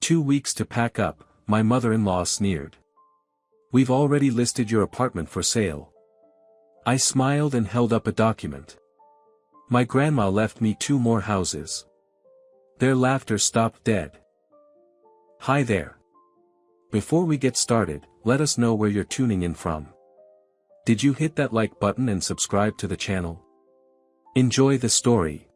2 weeks to pack up, my mother-in-law sneered. We've already listed your apartment for sale. I smiled and held up a document. My grandma left me 2 more houses. Their laughter stopped dead. Hi there. Before we get started, let us know where you're tuning in from. Did you hit that like button and subscribe to the channel? Enjoy the story.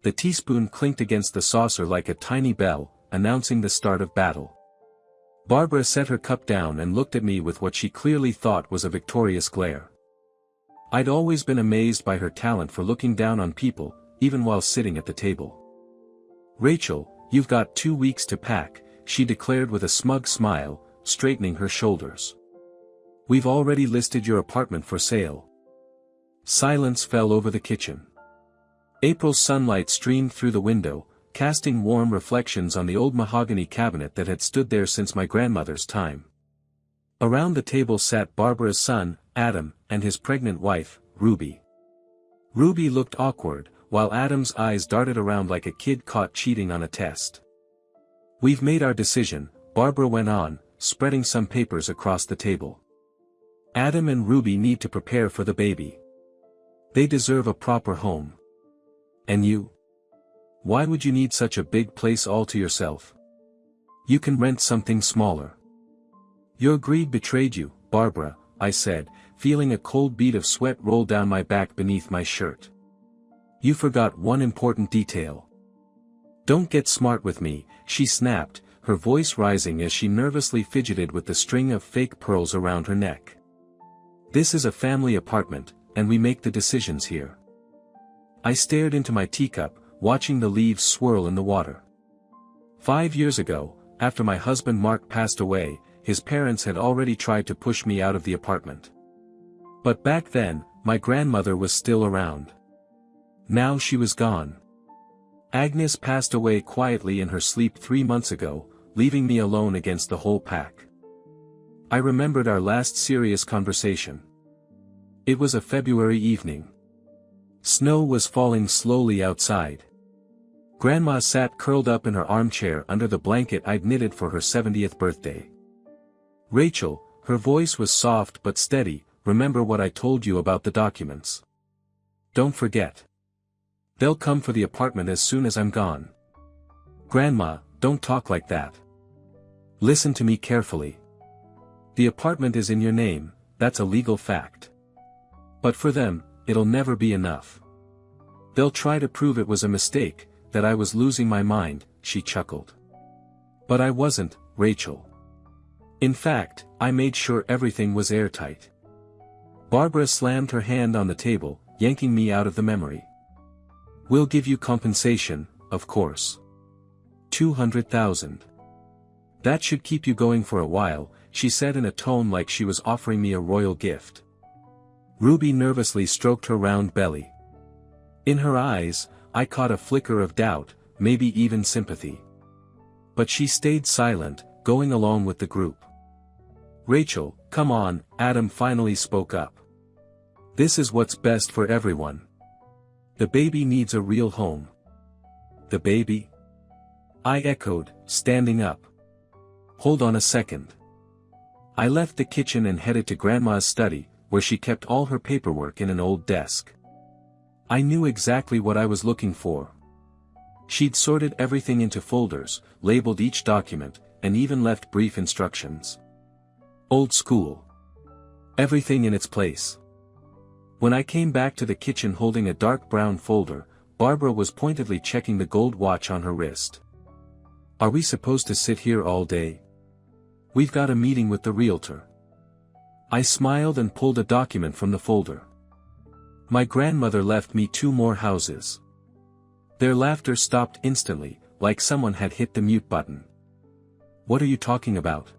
The teaspoon clinked against the saucer like a tiny bell, announcing the start of battle. Barbara set her cup down and looked at me with what she clearly thought was a victorious glare. I'd always been amazed by her talent for looking down on people, even while sitting at the table. Rachel, you've got 2 weeks to pack, she declared with a smug smile, straightening her shoulders. We've already listed your apartment for sale. Silence fell over the kitchen. April's sunlight streamed through the window, casting warm reflections on the old mahogany cabinet that had stood there since my grandmother's time. Around the table sat Barbara's son, Adam, and his pregnant wife, Ruby. Ruby looked awkward, while Adam's eyes darted around like a kid caught cheating on a test. We've made our decision, Barbara went on, spreading some papers across the table. Adam and Ruby need to prepare for the baby. They deserve a proper home. And you? Why would you need such a big place all to yourself? You can rent something smaller. Your greed betrayed you, Barbara, I said, feeling a cold bead of sweat roll down my back beneath my shirt. You forgot one important detail. Don't get smart with me, she snapped, her voice rising as she nervously fidgeted with the string of fake pearls around her neck. This is a family apartment, and we make the decisions here. I stared into my teacup, watching the leaves swirl in the water. 5 years ago, after my husband Mark passed away, his parents had already tried to push me out of the apartment. But back then, my grandmother was still around. Now she was gone. Agnes passed away quietly in her sleep 3 months ago, leaving me alone against the whole pack. I remembered our last serious conversation. It was a February evening. Snow was falling slowly outside. Grandma sat curled up in her armchair under the blanket I'd knitted for her 70th birthday. Rachel, her voice was soft but steady, remember what I told you about the documents. Don't forget. They'll come for the apartment as soon as I'm gone. Grandma, don't talk like that. Listen to me carefully. The apartment is in your name, that's a legal fact. But for them, it'll never be enough. They'll try to prove it was a mistake, that I was losing my mind, she chuckled. But I wasn't, Rachel. In fact, I made sure everything was airtight. Barbara slammed her hand on the table, yanking me out of the memory. We'll give you compensation, of course. 200,000. That should keep you going for a while, she said in a tone like she was offering me a royal gift. Ruby nervously stroked her round belly. In her eyes, I caught a flicker of doubt, maybe even sympathy. But she stayed silent, going along with the group. Rachel, come on, Adam finally spoke up. This is what's best for everyone. The baby needs a real home. The baby? I echoed, standing up. Hold on a second. I left the kitchen and headed to Grandma's study, where she kept all her paperwork in an old desk. I knew exactly what I was looking for. She'd sorted everything into folders, labeled each document, and even left brief instructions. Old school. Everything in its place. When I came back to the kitchen holding a dark brown folder, Barbara was pointedly checking the gold watch on her wrist. Are we supposed to sit here all day? We've got a meeting with the realtor. I smiled and pulled a document from the folder. My grandmother left me 2 more houses. Their laughter stopped instantly, like someone had hit the mute button. What are you talking about?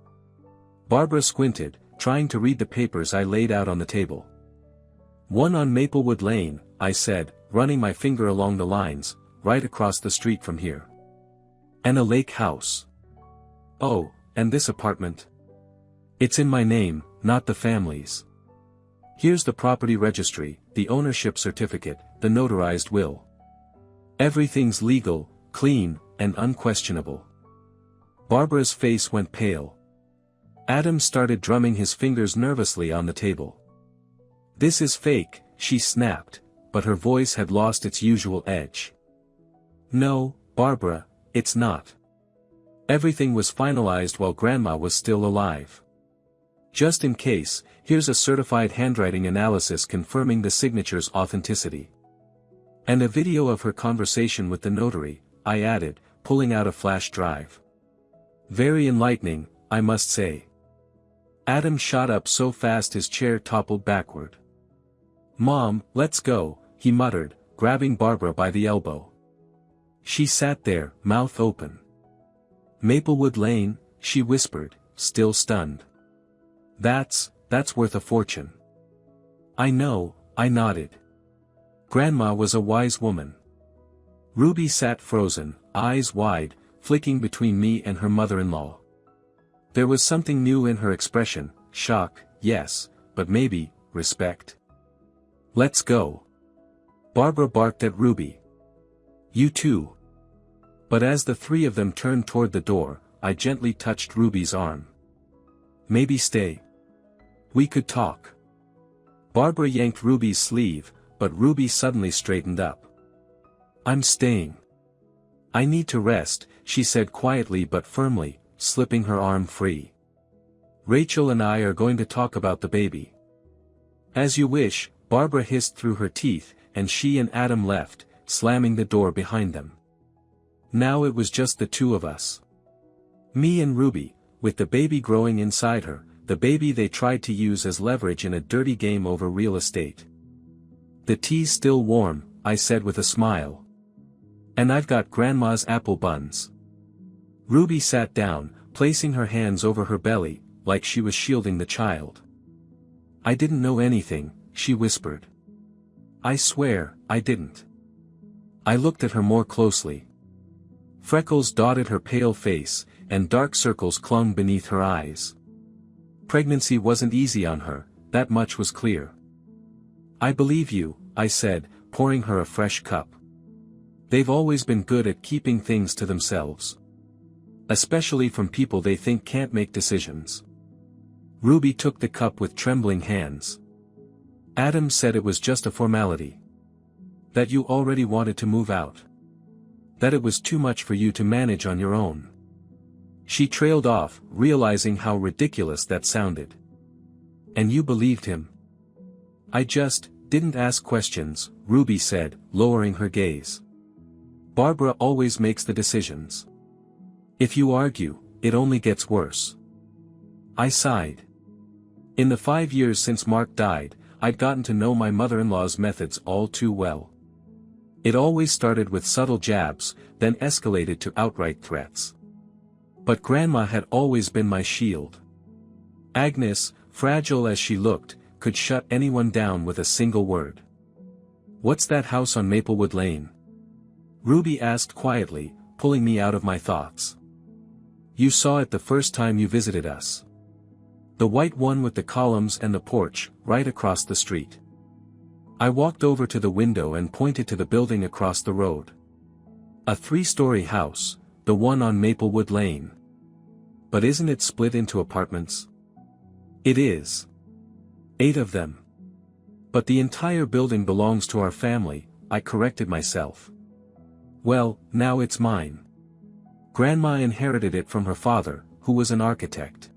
Barbara squinted, trying to read the papers I laid out on the table. One on Maplewood Lane, I said, running my finger along the lines, right across the street from here. And a lake house. Oh, and this apartment? It's in my name, not the family's. Here's the property registry, the ownership certificate, the notarized will. Everything's legal, clean, and unquestionable. Barbara's face went pale. Adam started drumming his fingers nervously on the table. "This is fake," she snapped, but her voice had lost its usual edge. "No, Barbara, it's not. Everything was finalized while Grandma was still alive. Just in case, here's a certified handwriting analysis confirming the signature's authenticity. And a video of her conversation with the notary," I added, pulling out a flash drive. "Very enlightening, I must say." Adam shot up so fast his chair toppled backward. "Mom, let's go," he muttered, grabbing Barbara by the elbow. She sat there, mouth open. "Maplewood Lane," she whispered, still stunned. That's worth a fortune." "I know," I nodded. Grandma was a wise woman. Ruby sat frozen, eyes wide, flicking between me and her mother-in-law. There was something new in her expression, shock, yes, but maybe, respect. "Let's go." Barbara barked at Ruby. "You too." But as the three of them turned toward the door, I gently touched Ruby's arm. "Maybe stay. We could talk." Barbara yanked Ruby's sleeve, but Ruby suddenly straightened up. "I'm staying. I need to rest," she said quietly but firmly, slipping her arm free. "Rachel and I are going to talk about the baby." "As you wish," Barbara hissed through her teeth, and she and Adam left, slamming the door behind them. Now it was just the two of us. Me and Ruby, with the baby growing inside her, the baby they tried to use as leverage in a dirty game over real estate. "The tea's still warm," I said with a smile. "And I've got Grandma's apple buns." Ruby sat down, placing her hands over her belly, like she was shielding the child. "I didn't know anything," she whispered. "I swear, I didn't." I looked at her more closely. Freckles dotted her pale face, and dark circles clung beneath her eyes. Pregnancy wasn't easy on her, that much was clear. "I believe you," I said, pouring her a fresh cup. "They've always been good at keeping things to themselves. Especially from people they think can't make decisions." Ruby took the cup with trembling hands. "Adam said it was just a formality. That you already wanted to move out. That it was too much for you to manage on your own." She trailed off, realizing how ridiculous that sounded. "And you believed him?" "I just didn't ask questions," Ruby said, lowering her gaze. "Barbara always makes the decisions. If you argue, it only gets worse." I sighed. In the 5 years since Mark died, I'd gotten to know my mother-in-law's methods all too well. It always started with subtle jabs, then escalated to outright threats. But Grandma had always been my shield. Agnes, fragile as she looked, could shut anyone down with a single word. "What's that house on Maplewood Lane?" Ruby asked quietly, pulling me out of my thoughts. "You saw it the first time you visited us. The white one with the columns and the porch, right across the street." I walked over to the window and pointed to the building across the road. "A 3-story house, the one on Maplewood Lane. But isn't it split into apartments?" "It is. 8 of them. But the entire building belongs to our family," I corrected myself. "Well, now it's mine. Grandma inherited it from her father, who was an architect.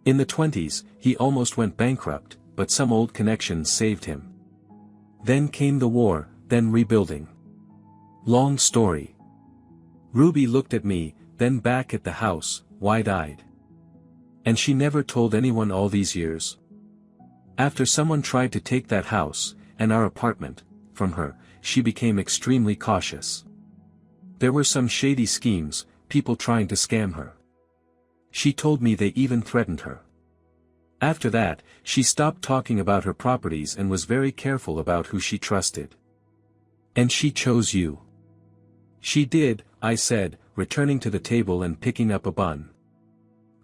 In the 20s, he almost went bankrupt, but some old connections saved him. Then came the war, then rebuilding. Long story." Ruby looked at me, then back at the house, wide-eyed. "And she never told anyone all these years?" "After someone tried to take that house, and our apartment, from her, she became extremely cautious. There were some shady schemes, people trying to scam her. She told me they even threatened her. After that, she stopped talking about her properties and was very careful about who she trusted." "And she chose you?" "She did," I said, returning to the table and picking up a bun.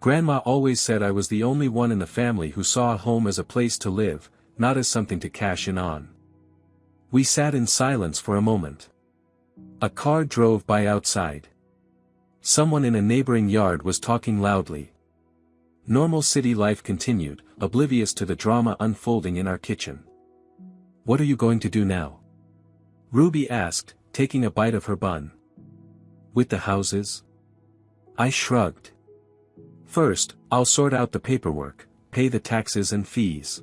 "Grandma always said I was the only one in the family who saw a home as a place to live, not as something to cash in on." We sat in silence for a moment. A car drove by outside. Someone in a neighboring yard was talking loudly. Normal city life continued, oblivious to the drama unfolding in our kitchen. "What are you going to do now?" Ruby asked, taking a bite of her bun. "With the houses?" I shrugged. "First, I'll sort out the paperwork, pay the taxes and fees.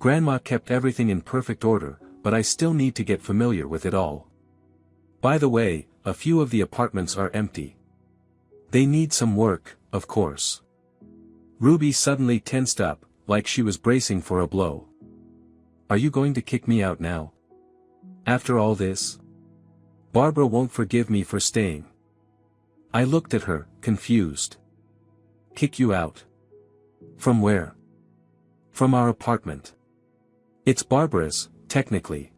Grandma kept everything in perfect order, but I still need to get familiar with it all. By the way, a few of the apartments are empty. They need some work, of course." Ruby suddenly tensed up, like she was bracing for a blow. "Are you going to kick me out now? After all this? Barbara won't forgive me for staying." I looked at her, confused. "Kick you out? From where?" "From our apartment. It's Barbara's, technically.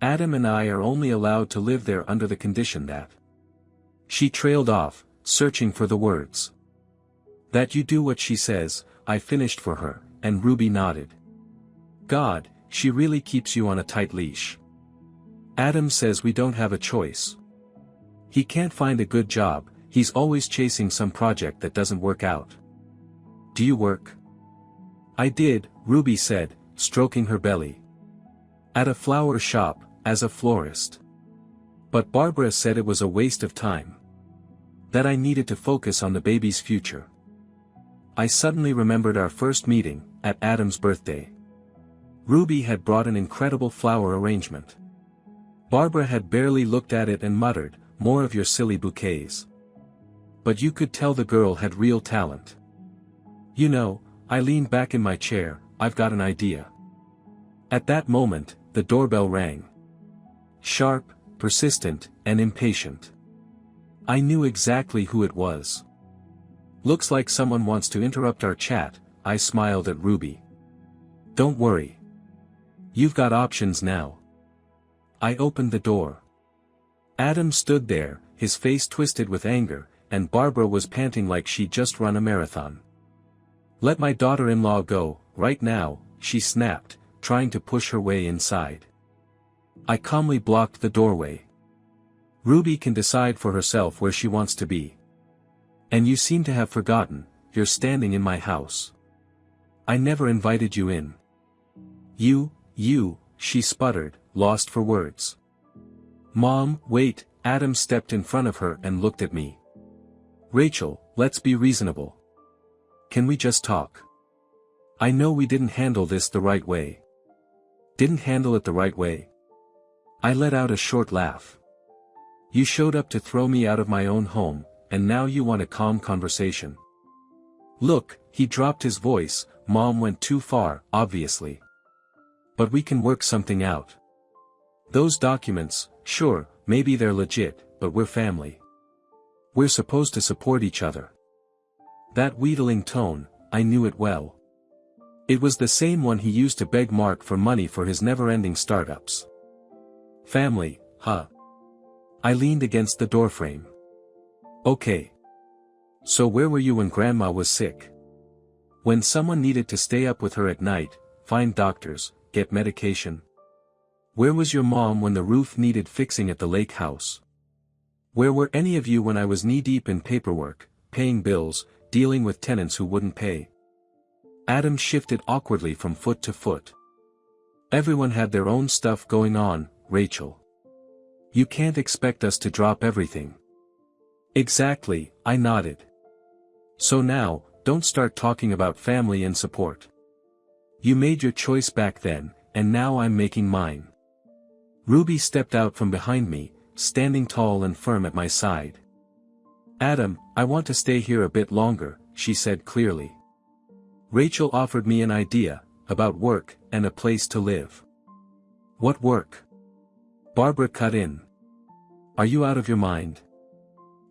Adam and I are only allowed to live there under the condition that—" She trailed off, searching for the words. "That you do what she says," I finished for her, and Ruby nodded. "God, she really keeps you on a tight leash. Adam says we don't have a choice. He can't find a good job, he's always chasing some project that doesn't work out." "Do you work?" "I did," Ruby said, stroking her belly. "At a flower shop, as a florist. But Barbara said it was a waste of time. That I needed to focus on the baby's future." I suddenly remembered our first meeting, at Adam's birthday. Ruby had brought an incredible flower arrangement. Barbara had barely looked at it and muttered, "More of your silly bouquets." But you could tell the girl had real talent. "You know," I leaned back in my chair, "I've got an idea." At that moment, the doorbell rang. Sharp, persistent, and impatient. I knew exactly who it was. "Looks like someone wants to interrupt our chat," I smiled at Ruby. "Don't worry. You've got options now." I opened the door. Adam stood there, his face twisted with anger, and Barbara was panting like she'd just run a marathon. "Let my daughter-in-law go, right now," she snapped, trying to push her way inside. I calmly blocked the doorway. "Ruby can decide for herself where she wants to be. And you seem to have forgotten, you're standing in my house. I never invited you in." You, she sputtered, lost for words. "Mom, wait," Adam stepped in front of her and looked at me. "Rachel, let's be reasonable. Can we just talk? I know we didn't handle this the right way." "Didn't handle it the right way?" I let out a short laugh. "You showed up to throw me out of my own home, and now you want a calm conversation. Look," he dropped his voice, "Mom went too far, obviously. But we can work something out. Those documents, sure, maybe they're legit, but we're family. We're supposed to support each other." That wheedling tone, I knew it well. It was the same one he used to beg Mark for money for his never-ending startups. "Family, huh?" I leaned against the doorframe. "Okay. So where were you when Grandma was sick? When someone needed to stay up with her at night, find doctors, get medication? Where was your mom when the roof needed fixing at the lake house? Where were any of you when I was knee-deep in paperwork, paying bills, dealing with tenants who wouldn't pay?" Adam shifted awkwardly from foot to foot. "Everyone had their own stuff going on, Rachel. You can't expect us to drop everything." "Exactly," I nodded. "So now, don't start talking about family and support. You made your choice back then, and now I'm making mine." Ruby stepped out from behind me, standing tall and firm at my side. "Adam, I want to stay here a bit longer," she said clearly. "Rachel offered me an idea, about work, and a place to live." "What work?" Barbara cut in. "Are you out of your mind?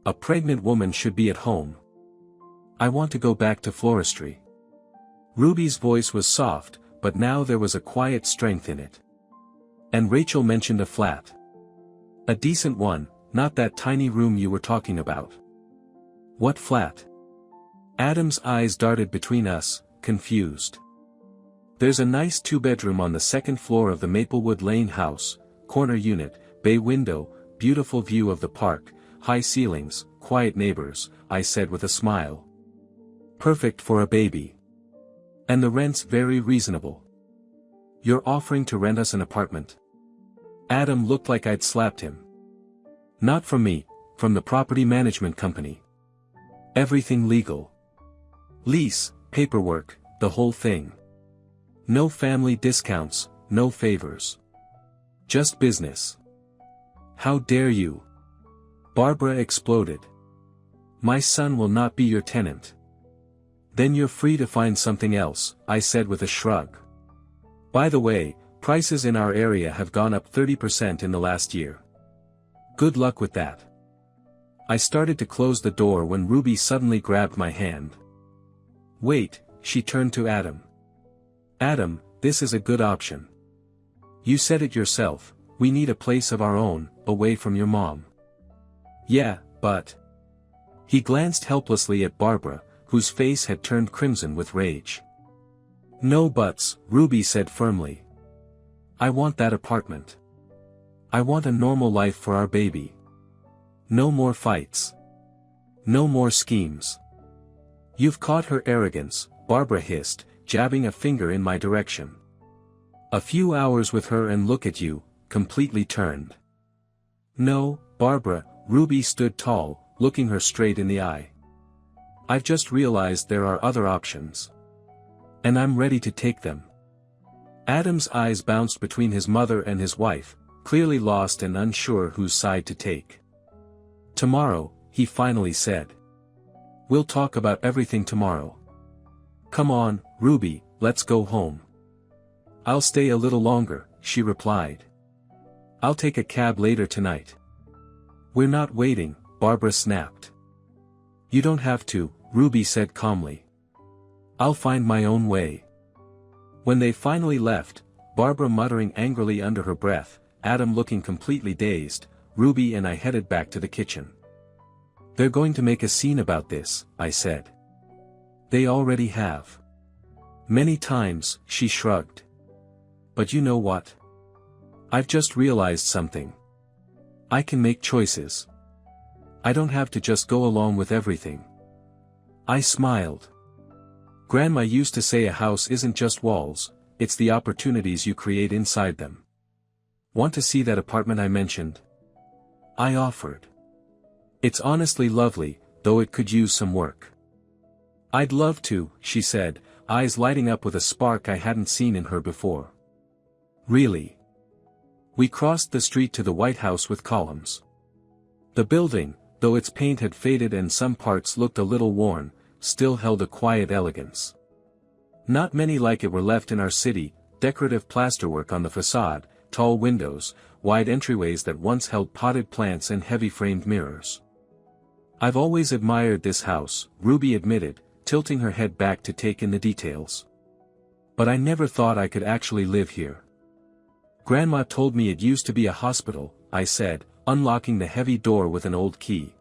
A pregnant woman should be at home. I want to go back to floristry." Ruby's voice was soft, but now there was a quiet strength in it. "And Rachel mentioned a flat. A decent one, not that tiny room you were talking about." "What flat?" Adam's eyes darted between us, confused. "There's a nice two-bedroom on the second floor of the Maplewood Lane house, corner unit, bay window, beautiful view of the park, high ceilings, quiet neighbors, I said with a smile. Perfect for a baby. And the rent's very reasonable. You're offering to rent us an apartment? Adam looked like I'd slapped him. Not from me, from the property management company. Everything legal. Lease, paperwork, the whole thing. No family discounts, no favors. Just business. How dare you? Barbara exploded. My son will not be your tenant. Then you're free to find something else, I said with a shrug. By the way, prices in our area have gone up 30% in the last year. Good luck with that. I started to close the door when Ruby suddenly grabbed my hand. Wait, she turned to Adam. Adam, this is a good option. You said it yourself, we need a place of our own, away from your mom. Yeah, but... He glanced helplessly at Barbara, whose face had turned crimson with rage. No buts, Ruby said firmly. I want that apartment. I want a normal life for our baby. No more fights. No more schemes. You've caught her arrogance, Barbara hissed, jabbing a finger in my direction. A few hours with her and look at you, completely turned. No, Barbara, Ruby stood tall, looking her straight in the eye. I've just realized there are other options. And I'm ready to take them. Adam's eyes bounced between his mother and his wife, clearly lost and unsure whose side to take. Tomorrow, he finally said. We'll talk about everything tomorrow. Come on, Ruby, let's go home. I'll stay a little longer, she replied. I'll take a cab later tonight. We're not waiting, Barbara snapped. You don't have to, Ruby said calmly. I'll find my own way. When they finally left, Barbara muttering angrily under her breath, Adam looking completely dazed, Ruby and I headed back to the kitchen. They're going to make a scene about this, I said. They already have. Many times, she shrugged. But you know what? I've just realized something. I can make choices. I don't have to just go along with everything. I smiled. Grandma used to say a house isn't just walls, it's the opportunities you create inside them. Want to see that apartment I mentioned? I offered. It's honestly lovely, though it could use some work. I'd love to, she said, eyes lighting up with a spark I hadn't seen in her before. Really? We crossed the street to the White House with columns. The building, though its paint had faded and some parts looked a little worn, still held a quiet elegance. Not many like it were left in our city, decorative plasterwork on the facade, tall windows, wide entryways that once held potted plants and heavy framed mirrors. I've always admired this house, Ruby admitted, tilting her head back to take in the details. But I never thought I could actually live here. Grandma told me it used to be a hospital, I said, unlocking the heavy door with an old key.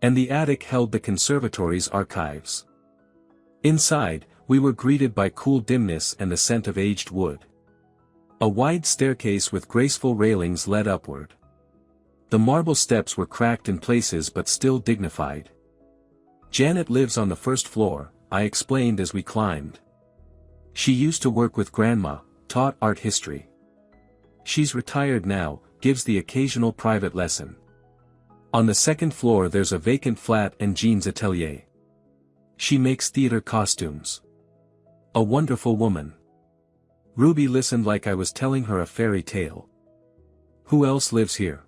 And the attic held the conservatory's archives. Inside, we were greeted by cool dimness and the scent of aged wood. A wide staircase with graceful railings led upward. The marble steps were cracked in places but still dignified. Janet lives on the first floor, I explained as we climbed. She used to work with Grandma, taught art history. She's retired now, gives the occasional private lesson. On the second floor there's a vacant flat and Jean's atelier. She makes theater costumes. A wonderful woman. Ruby listened like I was telling her a fairy tale. Who else lives here?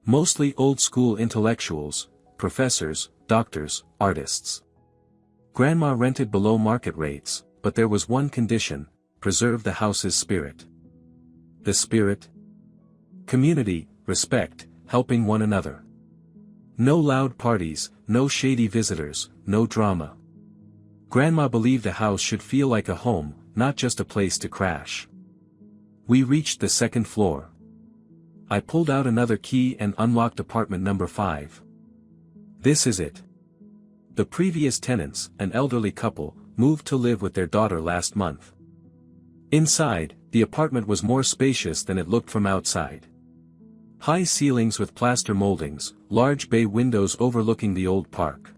Mostly old-school intellectuals, professors, doctors, artists. Grandma rented below market rates, but there was one condition: preserve the house's spirit. The spirit? Community, respect, helping one another. No loud parties, no shady visitors, no drama. Grandma believed a house should feel like a home, not just a place to crash. We reached the second floor. I pulled out another key and unlocked apartment number 5. This is it. The previous tenants, an elderly couple, moved to live with their daughter last month. Inside, the apartment was more spacious than it looked from outside. High ceilings with plaster moldings, large bay windows overlooking the old park.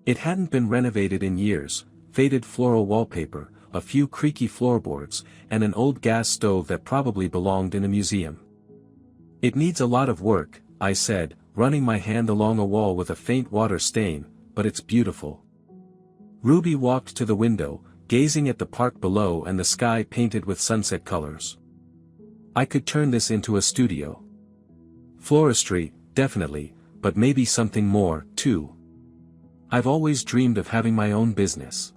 It hadn't been renovated in years, faded floral wallpaper, a few creaky floorboards, and an old gas stove that probably belonged in a museum. "It needs a lot of work," I said, running my hand along a wall with a faint water stain, "but it's beautiful." Ruby walked to the window, gazing at the park below and the sky painted with sunset colors. "I could turn this into a studio. Floristry, definitely, but maybe something more, too. I've always dreamed of having my own business."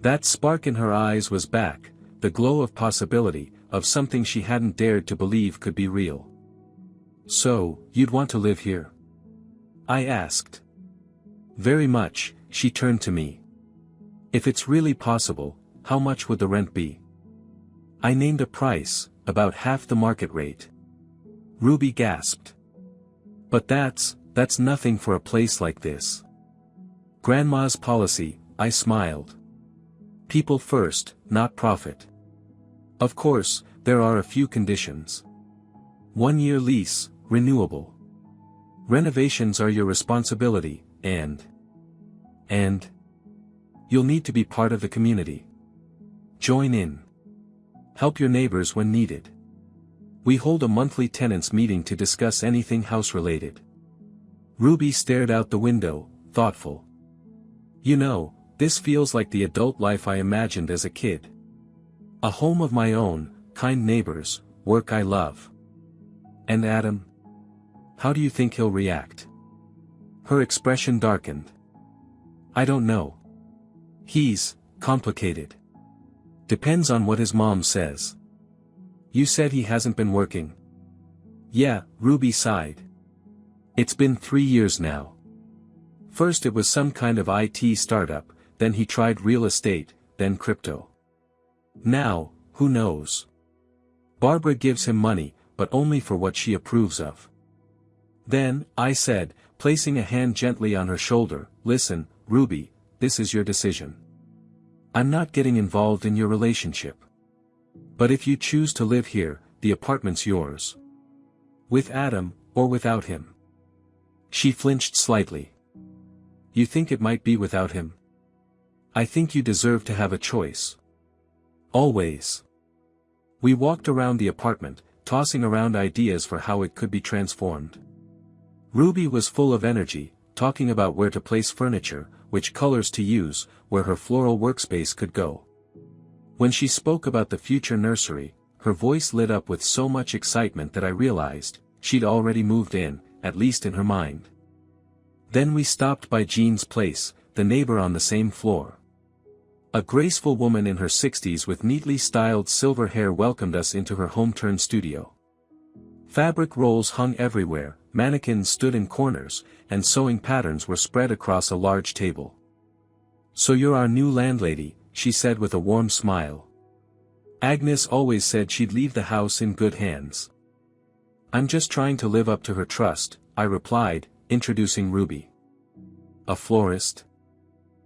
That spark in her eyes was back, the glow of possibility, of something she hadn't dared to believe could be real. "So, you'd want to live here?" I asked. "Very much," she turned to me. "If it's really possible, how much would the rent be?" I named a price, about half the market rate. Ruby gasped. "But that's nothing for a place like this." "Grandma's policy," I smiled. "People first, not profit. Of course, there are a few conditions. 1-year lease, renewable. Renovations are your responsibility, and you'll need to be part of the community. Join in. Help your neighbors when needed. We hold a monthly tenants meeting to discuss anything house-related." Ruby stared out the window, thoughtful. "You know, this feels like the adult life I imagined as a kid. A home of my own, kind neighbors, work I love. And Adam? How do you think he'll react?" Her expression darkened. "I don't know. He's complicated. Depends on what his mom says." "You said he hasn't been working?" "Yeah," Ruby sighed. "It's been 3 years now. First it was some kind of IT startup, then he tried real estate, then crypto. Now, who knows? Barbara gives him money, but only for what she approves of." "Then," I said, placing a hand gently on her shoulder, "listen, Ruby, this is your decision. I'm not getting involved in your relationship. But if you choose to live here, the apartment's yours. With Adam, or without him." She flinched slightly. "You think it might be without him?" "I think you deserve to have a choice. Always." We walked around the apartment, tossing around ideas for how it could be transformed. Ruby was full of energy, talking about where to place furniture, which colors to use, where her floral workspace could go. When she spoke about the future nursery, her voice lit up with so much excitement that I realized, she'd already moved in, at least in her mind. Then we stopped by Jean's place, the neighbor on the same floor. A graceful woman in her 60s with neatly styled silver hair welcomed us into her home-turned studio. Fabric rolls hung everywhere, mannequins stood in corners, and sewing patterns were spread across a large table. "So you're our new landlady," she said with a warm smile. "Agnes always said she'd leave the house in good hands." "I'm just trying to live up to her trust," I replied, introducing Ruby. "A florist?"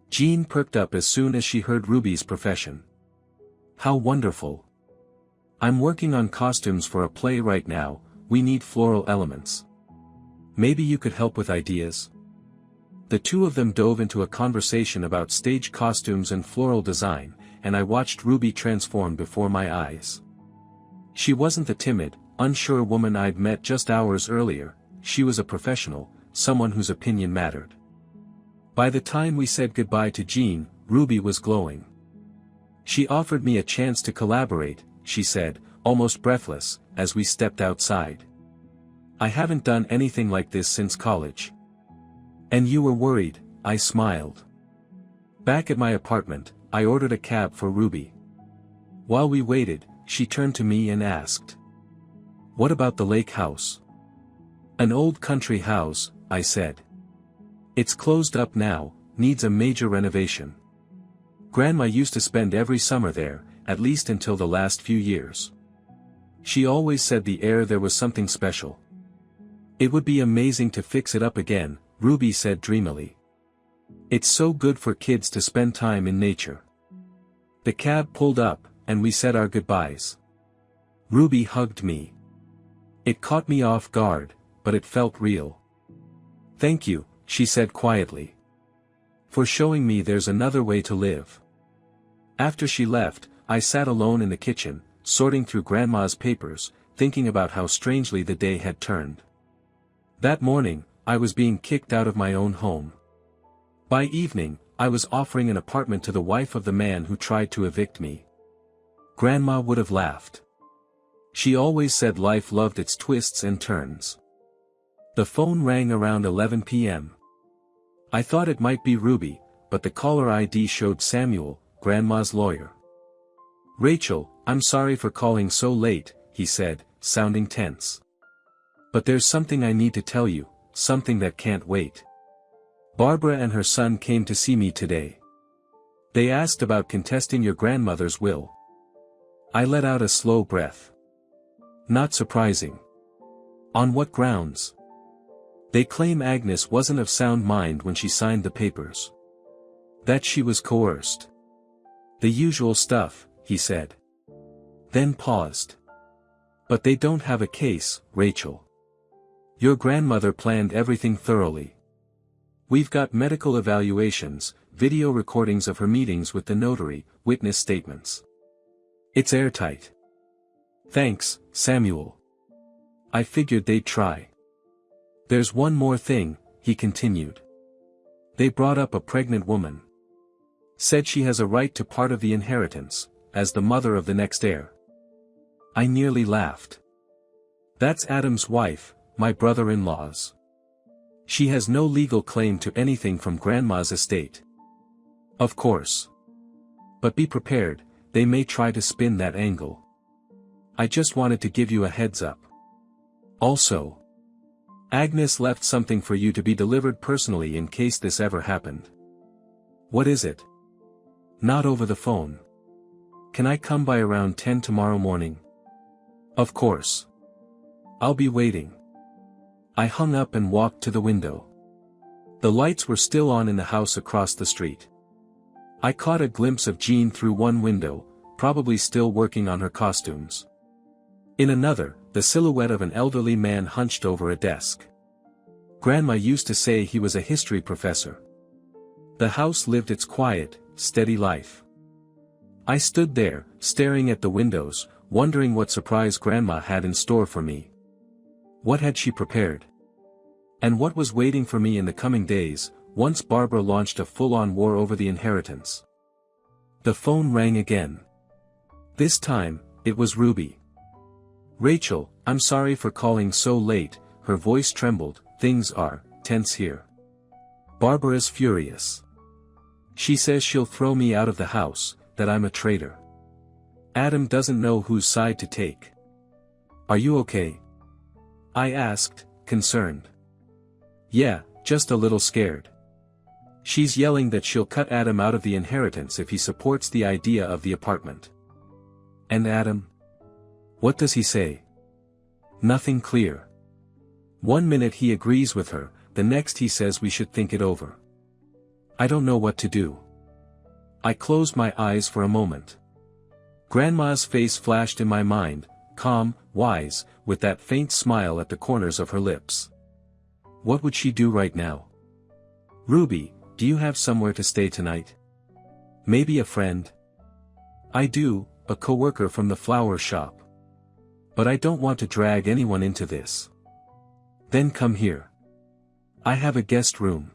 Jean perked up as soon as she heard Ruby's profession. "How wonderful. I'm working on costumes for a play right now, we need floral elements. Maybe you could help with ideas?" The two of them dove into a conversation about stage costumes and floral design, and I watched Ruby transform before my eyes. She wasn't the timid, unsure woman I'd met just hours earlier, she was a professional, someone whose opinion mattered. By the time we said goodbye to Jean, Ruby was glowing. "She offered me a chance to collaborate," she said, almost breathless, as we stepped outside. "I haven't done anything like this since college." "And you were worried," I smiled. Back at my apartment, I ordered a cab for Ruby. While we waited, she turned to me and asked, "What about the lake house?" "An old country house," I said. "It's closed up now, needs a major renovation. Grandma used to spend every summer there, at least until the last few years. She always said the air there was something special. It would be amazing to fix it up again," Ruby said dreamily. "It's so good for kids to spend time in nature." The cab pulled up, and we said our goodbyes. Ruby hugged me. It caught me off guard, but it felt real. "Thank you," she said quietly, "for showing me there's another way to live." After she left, I sat alone in the kitchen, sorting through Grandma's papers, thinking about how strangely the day had turned. That morning, I was being kicked out of my own home. By evening, I was offering an apartment to the wife of the man who tried to evict me. Grandma would have laughed. She always said life loved its twists and turns. The phone rang around 11 p.m. I thought it might be Ruby, but the caller ID showed Samuel, Grandma's lawyer. "Rachel, I'm sorry for calling so late," he said, sounding tense. "But there's something I need to tell you, something that can't wait. Barbara and her son came to see me today. They asked about contesting your grandmother's will." I let out a slow breath. "Not surprising. On what grounds?" "They claim Agnes wasn't of sound mind when she signed the papers. That she was coerced. The usual stuff," he said. Then paused. "But they don't have a case, Rachel. Your grandmother planned everything thoroughly. We've got medical evaluations, video recordings of her meetings with the notary, witness statements. It's airtight." "Thanks, Samuel. I figured they'd try." "There's one more thing," he continued. "They brought up a pregnant woman. Said she has a right to part of the inheritance, as the mother of the next heir." I nearly laughed. "That's Adam's wife, my brother-in-law's. She has no legal claim to anything from Grandma's estate." "Of course. But be prepared, they may try to spin that angle. I just wanted to give you a heads up. Also, Agnes left something for you to be delivered personally in case this ever happened." "What is it?" "Not over the phone. Can I come by around 10 tomorrow morning?" "Of course. I'll be waiting." I hung up and walked to the window. The lights were still on in the house across the street. I caught a glimpse of Jean through one window, probably still working on her costumes. In another, the silhouette of an elderly man hunched over a desk. Grandma used to say he was a history professor. The house lived its quiet, steady life. I stood there, staring at the windows, wondering what surprise Grandma had in store for me. What had she prepared? And what was waiting for me in the coming days, once Barbara launched a full-on war over the inheritance? The phone rang again. This time, it was Ruby. "Rachel, I'm sorry for calling so late," her voice trembled. "Things are tense here. Barbara's furious. She says she'll throw me out of the house, that I'm a traitor. Adam doesn't know whose side to take. Are you okay?" I asked, concerned. "Yeah, just a little scared. She's yelling that she'll cut Adam out of the inheritance if he supports the idea of the apartment." "And Adam? What does he say?" "Nothing clear. One minute he agrees with her, the next he says we should think it over. I don't know what to do." I closed my eyes for a moment. Grandma's face flashed in my mind, calm, wise, with that faint smile at the corners of her lips. What would she do right now? "Ruby, do you have somewhere to stay tonight? Maybe a friend?" "I do, a coworker from the flower shop. But I don't want to drag anyone into this." "Then come here. I have a guest room.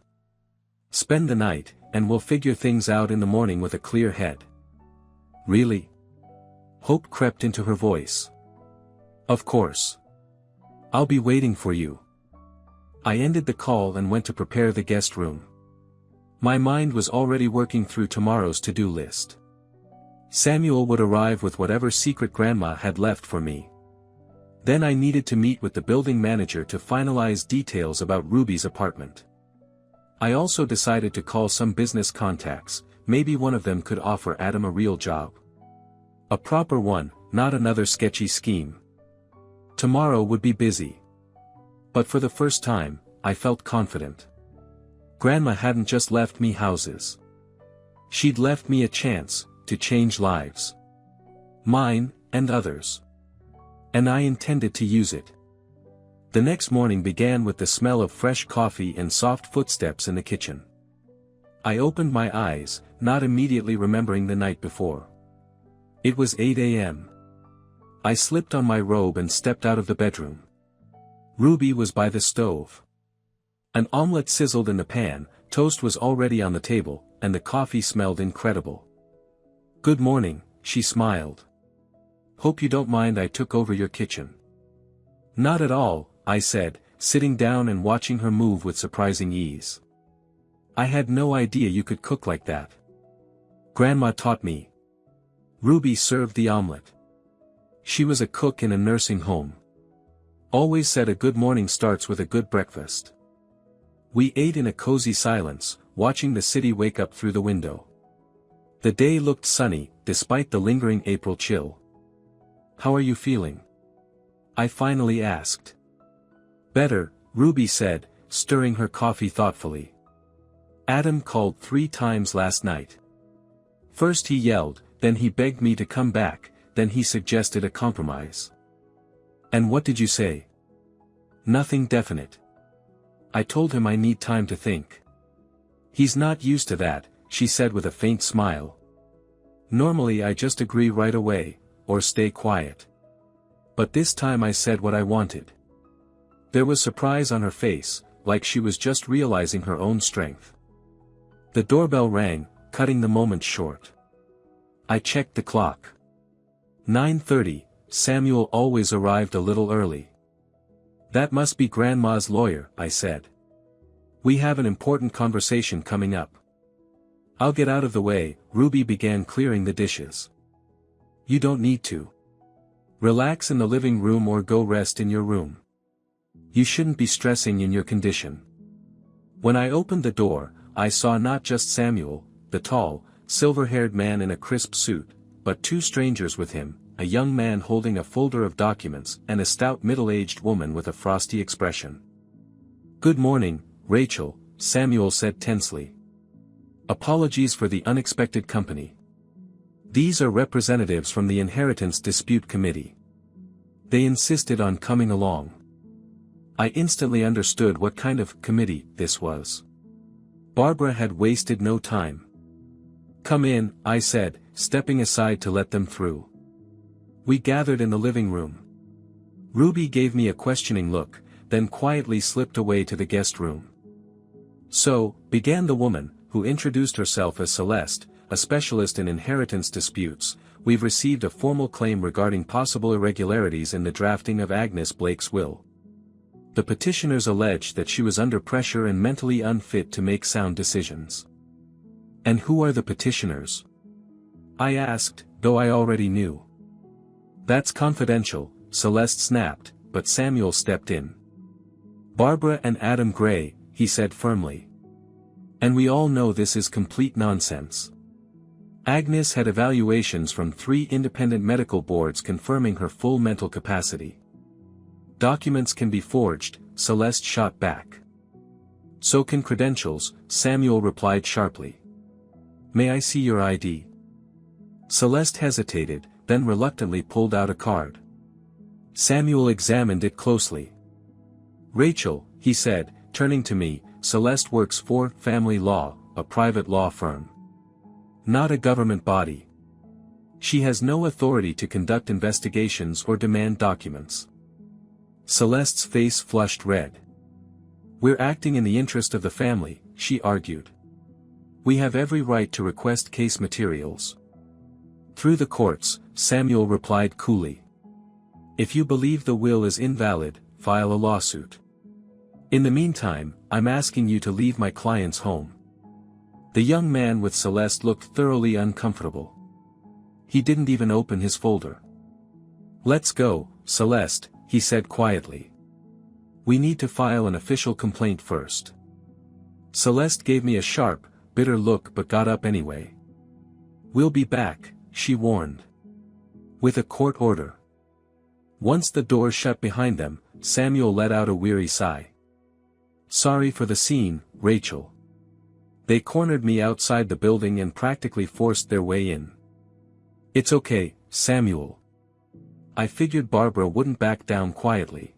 Spend the night, and we'll figure things out in the morning with a clear head." "Really?" Hope crept into her voice. "Of course. I'll be waiting for you." I ended the call and went to prepare the guest room. My mind was already working through tomorrow's to-do list. Samuel would arrive with whatever secret Grandma had left for me. Then I needed to meet with the building manager to finalize details about Ruby's apartment. I also decided to call some business contacts, maybe one of them could offer Adam a real job. A proper one, not another sketchy scheme. Tomorrow would be busy. But for the first time, I felt confident. Grandma hadn't just left me houses. She'd left me a chance to change lives. Mine, and others. And I intended to use it. The next morning began with the smell of fresh coffee and soft footsteps in the kitchen. I opened my eyes, not immediately remembering the night before. It was 8 a.m. I slipped on my robe and stepped out of the bedroom. Ruby was by the stove. An omelette sizzled in the pan, toast was already on the table, and the coffee smelled incredible. "Good morning," she smiled. "Hope you don't mind I took over your kitchen." "Not at all," I said, sitting down and watching her move with surprising ease. "I had no idea you could cook like that." "Grandma taught me." Ruby served the omelette. She was a cook in a nursing home. Always said a good morning starts with a good breakfast. We ate in a cozy silence, watching the city wake up through the window. The day looked sunny, despite the lingering April chill. "How are you feeling?" I finally asked. "Better," Ruby said, stirring her coffee thoughtfully. "Adam called 3 times last night. First he yelled, then he begged me to come back, then he suggested a compromise." "And what did you say?" "Nothing definite. I told him I need time to think." "He's not used to that," she said with a faint smile. "Normally I just agree right away, or stay quiet. But this time I said what I wanted." There was surprise on her face, like she was just realizing her own strength. The doorbell rang, cutting the moment short. I checked the clock. 9:30, Samuel always arrived a little early. "That must be Grandma's lawyer," I said. "We have an important conversation coming up." "I'll get out of the way," Ruby began clearing the dishes. "You don't need to. Relax in the living room or go rest in your room. You shouldn't be stressing in your condition." When I opened the door, I saw not just Samuel, the tall, silver-haired man in a crisp suit, but 2 strangers with him, a young man holding a folder of documents and a stout middle-aged woman with a frosty expression. "Good morning, Rachel," Samuel said tensely. "Apologies for the unexpected company. These are representatives from the Inheritance Dispute Committee. They insisted on coming along." I instantly understood what kind of committee this was. Barbara had wasted no time. "Come in," I said, stepping aside to let them through. We gathered in the living room. Ruby gave me a questioning look, then quietly slipped away to the guest room. "So," began the woman, who introduced herself as Celeste, a specialist in inheritance disputes, "we've received a formal claim regarding possible irregularities in the drafting of Agnes Blake's will. The petitioners allege that she was under pressure and mentally unfit to make sound decisions." "And who are the petitioners?" I asked, though I already knew. "That's confidential," Celeste snapped, but Samuel stepped in. "Barbara and Adam Gray," he said firmly. "And we all know this is complete nonsense. Agnes had evaluations from 3 independent medical boards confirming her full mental capacity. Documents can be forged," Celeste shot back. "So can credentials," Samuel replied sharply. "May I see your ID?" Celeste hesitated, then reluctantly pulled out a card. Samuel examined it closely. "Rachel," he said, turning to me, "Celeste works for Family Law, a private law firm. Not a government body. She has no authority to conduct investigations or demand documents." Celeste's face flushed red. "We're acting in the interest of the family," she argued. "We have every right to request case materials." "Through the courts," Samuel replied coolly. "If you believe the will is invalid, file a lawsuit. In the meantime, I'm asking you to leave my client's home." The young man with Celeste looked thoroughly uncomfortable. He didn't even open his folder. "Let's go, Celeste," he said quietly. "We need to file an official complaint first." Celeste gave me a sharp, bitter look but got up anyway. "We'll be back," she warned. "With a court order." Once the door shut behind them, Samuel let out a weary sigh. "Sorry for the scene, Rachel. They cornered me outside the building and practically forced their way in." "It's okay, Samuel. I figured Barbara wouldn't back down quietly."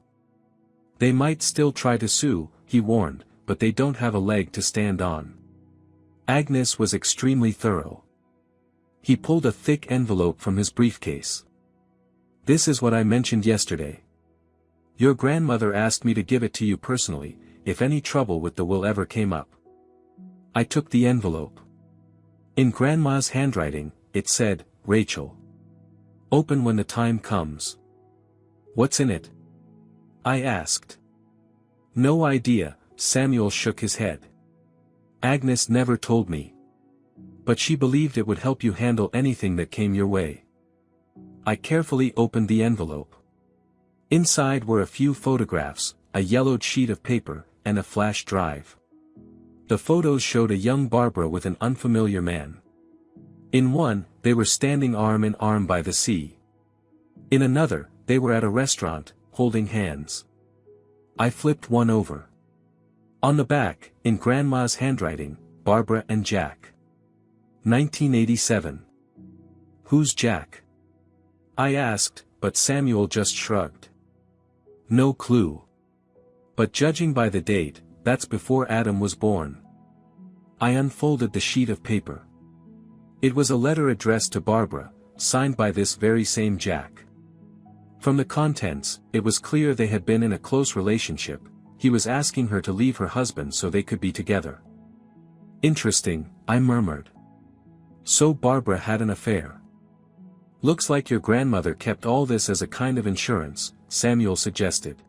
They might still try to sue, he warned, but they don't have a leg to stand on. Agnes was extremely thorough. He pulled a thick envelope from his briefcase. This is what I mentioned yesterday. Your grandmother asked me to give it to you personally, if any trouble with the will ever came up. I took the envelope. In Grandma's handwriting, it said, Rachel. Open when the time comes. What's in it? I asked. No idea, Samuel shook his head. Agnes never told me. But she believed it would help you handle anything that came your way. I carefully opened the envelope. Inside were a few photographs, a yellowed sheet of paper, and a flash drive. The photos showed a young Barbara with an unfamiliar man. In one, they were standing arm in arm by the sea. In another, they were at a restaurant, holding hands. I flipped one over. On the back, in Grandma's handwriting, Barbara and Jack. 1987. Who's Jack? I asked, but Samuel just shrugged. No clue. But judging by the date, that's before Adam was born. I unfolded the sheet of paper. It was a letter addressed to Barbara, signed by this very same Jack. From the contents, it was clear they had been in a close relationship. He was asking her to leave her husband so they could be together. Interesting, I murmured. So Barbara had an affair. Looks like your grandmother kept all this as a kind of insurance, Samuel suggested.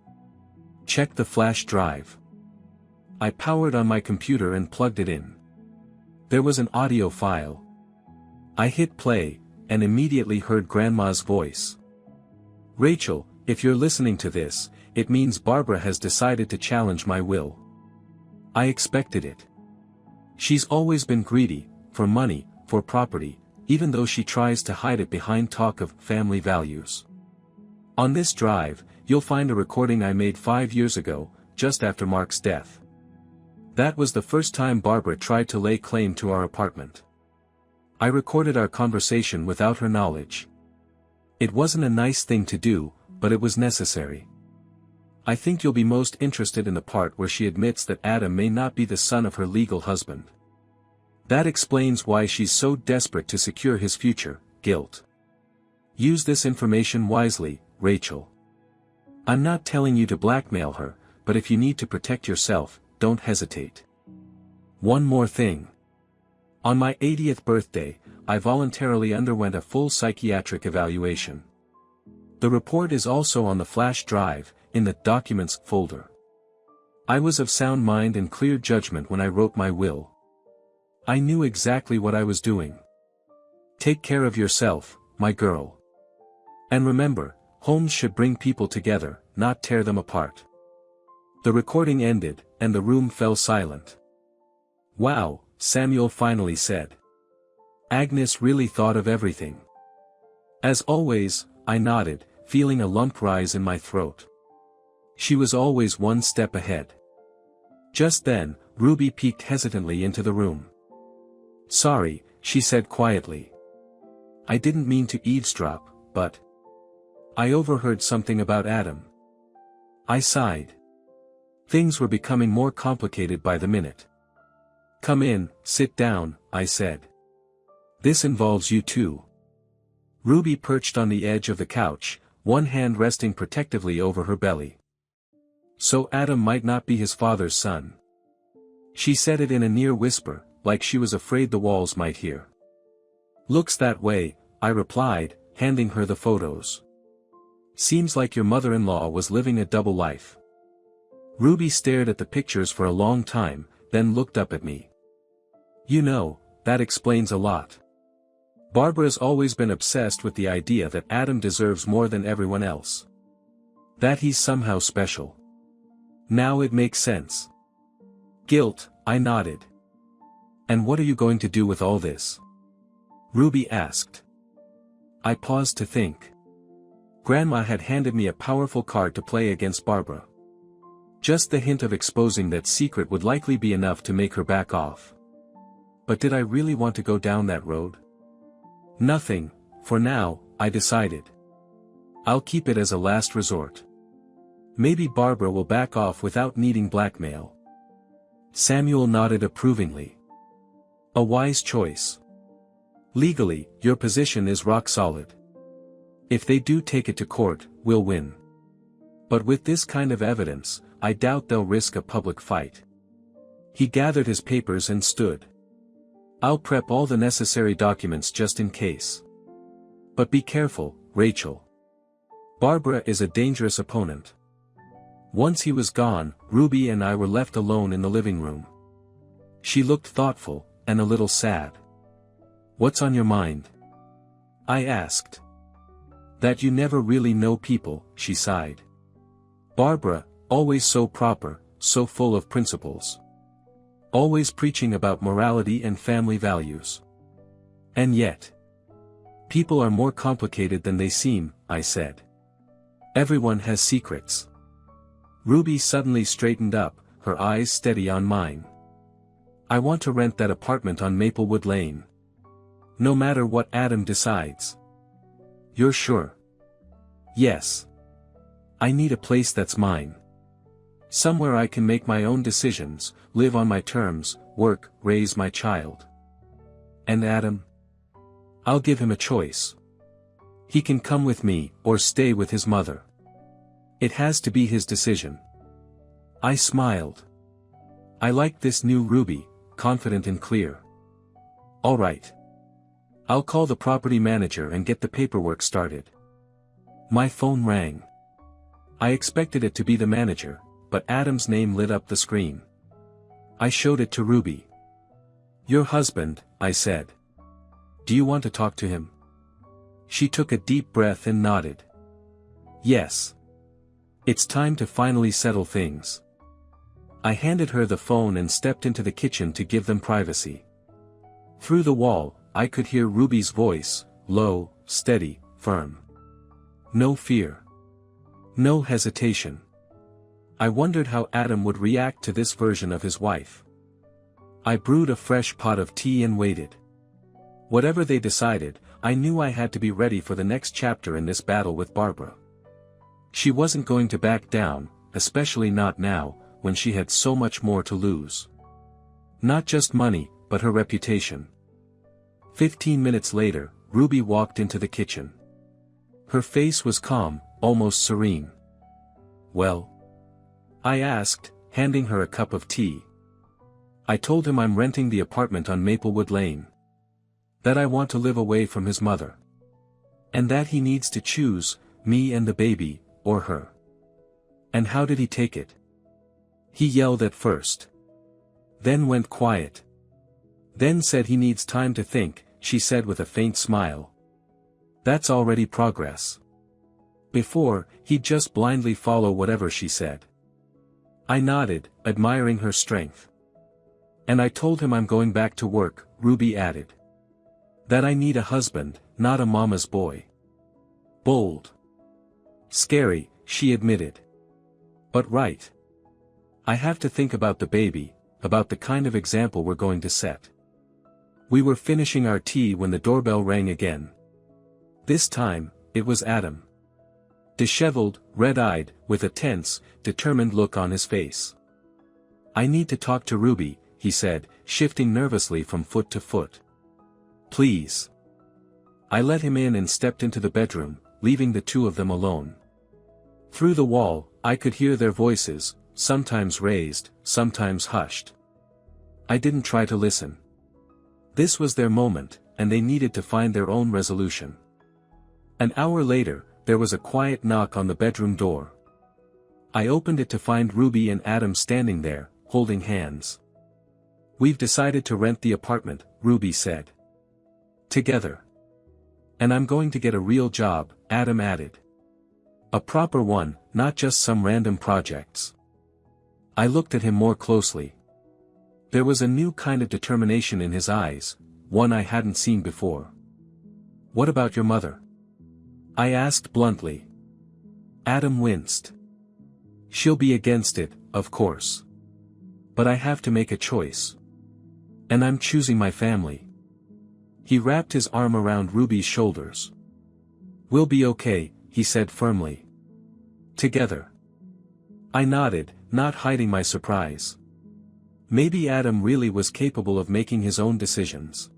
Check the flash drive. I powered on my computer and plugged it in. There was an audio file. I hit play, and immediately heard Grandma's voice. Rachel, if you're listening to this, it means Barbara has decided to challenge my will. I expected it. She's always been greedy, for money, for property, even though she tries to hide it behind talk of family values. On this drive, you'll find a recording I made 5 years ago, just after Mark's death. That was the first time Barbara tried to lay claim to our apartment. I recorded our conversation without her knowledge. It wasn't a nice thing to do, but it was necessary. I think you'll be most interested in the part where she admits that Adam may not be the son of her legal husband. That explains why she's so desperate to secure his future, guilt. Use this information wisely, Rachel. I'm not telling you to blackmail her, but if you need to protect yourself, don't hesitate. One more thing. On my 80th birthday, I voluntarily underwent a full psychiatric evaluation. The report is also on the flash drive, in the Documents folder. I was of sound mind and clear judgment when I wrote my will. I knew exactly what I was doing. Take care of yourself, my girl. And remember, homes should bring people together, not tear them apart. The recording ended, and the room fell silent. Wow, Samuel finally said. Agnes really thought of everything. As always, I nodded, feeling a lump rise in my throat. She was always one step ahead. Just then, Ruby peeked hesitantly into the room. Sorry, she said quietly. I didn't mean to eavesdrop, but I overheard something about Adam. I sighed. Things were becoming more complicated by the minute. Come in, sit down, I said. This involves you too. Ruby perched on the edge of the couch, one hand resting protectively over her belly. So Adam might not be his father's son. She said it in a near whisper, like she was afraid the walls might hear. Looks that way, I replied, handing her the photos. Seems like your mother-in-law was living a double life. Ruby stared at the pictures for a long time, then looked up at me. You know, that explains a lot. Barbara's always been obsessed with the idea that Adam deserves more than everyone else. That he's somehow special. Now it makes sense. Guilt, I nodded. And what are you going to do with all this? Ruby asked. I paused to think. Grandma had handed me a powerful card to play against Barbara. Just the hint of exposing that secret would likely be enough to make her back off. But did I really want to go down that road? Nothing, for now, I decided. I'll keep it as a last resort. Maybe Barbara will back off without needing blackmail. Samuel nodded approvingly. A wise choice. Legally, your position is rock solid. If they do take it to court, we'll win. But with this kind of evidence, I doubt they'll risk a public fight. He gathered his papers and stood. I'll prep all the necessary documents just in case. But be careful, Rachel. Barbara is a dangerous opponent. Once he was gone, Ruby and I were left alone in the living room. She looked thoughtful, and a little sad. What's on your mind? I asked. That you never really know people, she sighed. Barbara, always so proper, so full of principles. Always preaching about morality and family values. And yet, people are more complicated than they seem, I said. Everyone has secrets. Ruby suddenly straightened up, her eyes steady on mine. I want to rent that apartment on Maplewood Lane. No matter what Adam decides. You're sure? Yes. I need a place that's mine. Somewhere I can make my own decisions, live on my terms, work, raise my child. And Adam? I'll give him a choice. He can come with me, or stay with his mother. It has to be his decision. I smiled. I liked this new Ruby, confident and clear. All right. I'll call the property manager and get the paperwork started. My phone rang. I expected it to be the manager, but Adam's name lit up the screen. I showed it to Ruby. Your husband, I said. Do you want to talk to him? She took a deep breath and nodded. Yes. It's time to finally settle things. I handed her the phone and stepped into the kitchen to give them privacy. Through the wall, I could hear Ruby's voice, low, steady, firm. No fear. No hesitation. I wondered how Adam would react to this version of his wife. I brewed a fresh pot of tea and waited. Whatever they decided, I knew I had to be ready for the next chapter in this battle with Barbara. She wasn't going to back down, especially not now, when she had so much more to lose. Not just money, but her reputation. 15 minutes later, Ruby walked into the kitchen. Her face was calm, almost serene. Well? I asked, handing her a cup of tea. I told him I'm renting the apartment on Maplewood Lane. That I want to live away from his mother. And that he needs to choose, me and the baby, or her. And how did he take it? He yelled at first. Then went quiet. Then said he needs time to think, she said with a faint smile. That's already progress. Before, he'd just blindly follow whatever she said. I nodded, admiring her strength. And I told him I'm going back to work, Ruby added. That I need a husband, not a mama's boy. Bold. Scary, she admitted. But right. I have to think about the baby, about the kind of example we're going to set. We were finishing our tea when the doorbell rang again. This time, it was Adam. Disheveled, red-eyed, with a tense, determined look on his face. I need to talk to Ruby, he said, shifting nervously from foot to foot. Please. I let him in and stepped into the bedroom, leaving the two of them alone. Through the wall, I could hear their voices, sometimes raised, sometimes hushed. I didn't try to listen. This was their moment, and they needed to find their own resolution. An hour later, there was a quiet knock on the bedroom door. I opened it to find Ruby and Adam standing there, holding hands. We've decided to rent the apartment, Ruby said. Together. And I'm going to get a real job, Adam added. A proper one, not just some random projects. I looked at him more closely. There was a new kind of determination in his eyes, one I hadn't seen before. What about your mother? I asked bluntly. Adam winced. She'll be against it, of course. But I have to make a choice. And I'm choosing my family. He wrapped his arm around Ruby's shoulders. We'll be okay, he said firmly. Together. I nodded, not hiding my surprise. Maybe Adam really was capable of making his own decisions.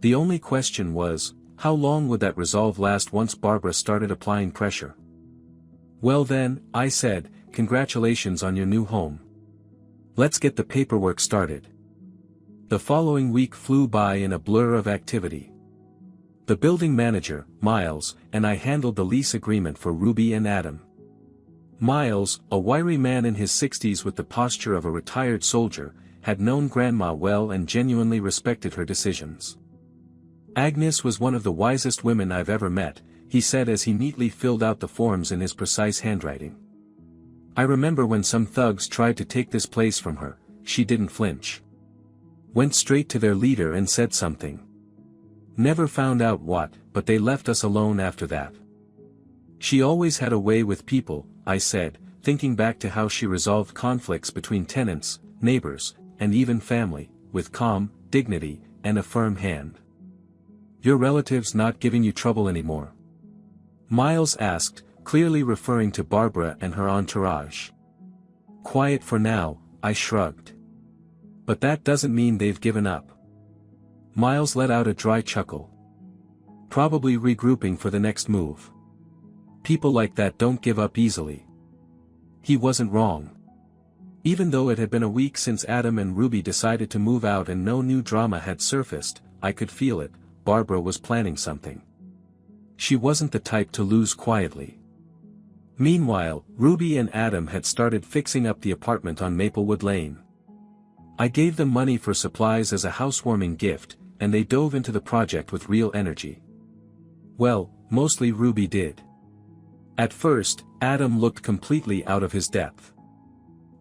The only question was, how long would that resolve last once Barbara started applying pressure? Well then, I said, congratulations on your new home. Let's get the paperwork started. The following week flew by in a blur of activity. The building manager, Miles, and I handled the lease agreement for Ruby and Adam. Miles, a wiry man in his 60s with the posture of a retired soldier, had known Grandma well and genuinely respected her decisions. Agnes was one of the wisest women I've ever met, he said as he neatly filled out the forms in his precise handwriting. I remember when some thugs tried to take this place from her, she didn't flinch. Went straight to their leader and said something. Never found out what, but they left us alone after that. She always had a way with people, I said, thinking back to how she resolved conflicts between tenants, neighbors, and even family, with calm, dignity, and a firm hand. Your relatives not giving you trouble anymore? Miles asked, clearly referring to Barbara and her entourage. Quiet for now, I shrugged. But that doesn't mean they've given up. Miles let out a dry chuckle. Probably regrouping for the next move. People like that don't give up easily. He wasn't wrong. Even though it had been a week since Adam and Ruby decided to move out and no new drama had surfaced, I could feel it, Barbara was planning something. She wasn't the type to lose quietly. Meanwhile, Ruby and Adam had started fixing up the apartment on Maplewood Lane. I gave them money for supplies as a housewarming gift, and they dove into the project with real energy. Well, mostly Ruby did. At first, Adam looked completely out of his depth.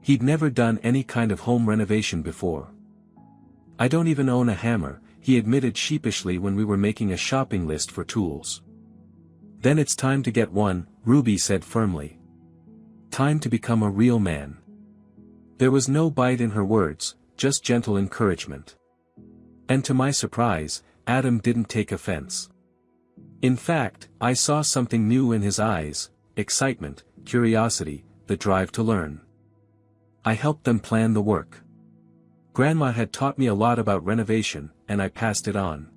He'd never done any kind of home renovation before. I don't even own a hammer, he admitted sheepishly when we were making a shopping list for tools. Then it's time to get one, Ruby said firmly. Time to become a real man. There was no bite in her words, just gentle encouragement. And to my surprise, Adam didn't take offense. In fact, I saw something new in his eyes, excitement, curiosity, the drive to learn. I helped them plan the work. Grandma had taught me a lot about renovation, and I passed it on.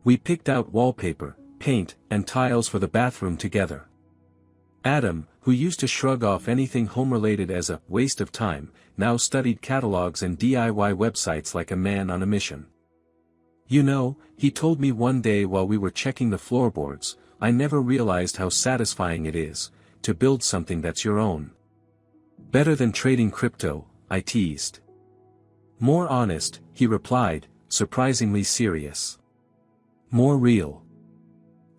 We picked out wallpaper, paint, and tiles for the bathroom together. Adam, who used to shrug off anything home-related as a waste of time, now studied catalogs and DIY websites like a man on a mission. You know, he told me one day while we were checking the floorboards, I never realized how satisfying it is, to build something that's your own. Better than trading crypto, I teased. More honest, he replied, surprisingly serious. More real.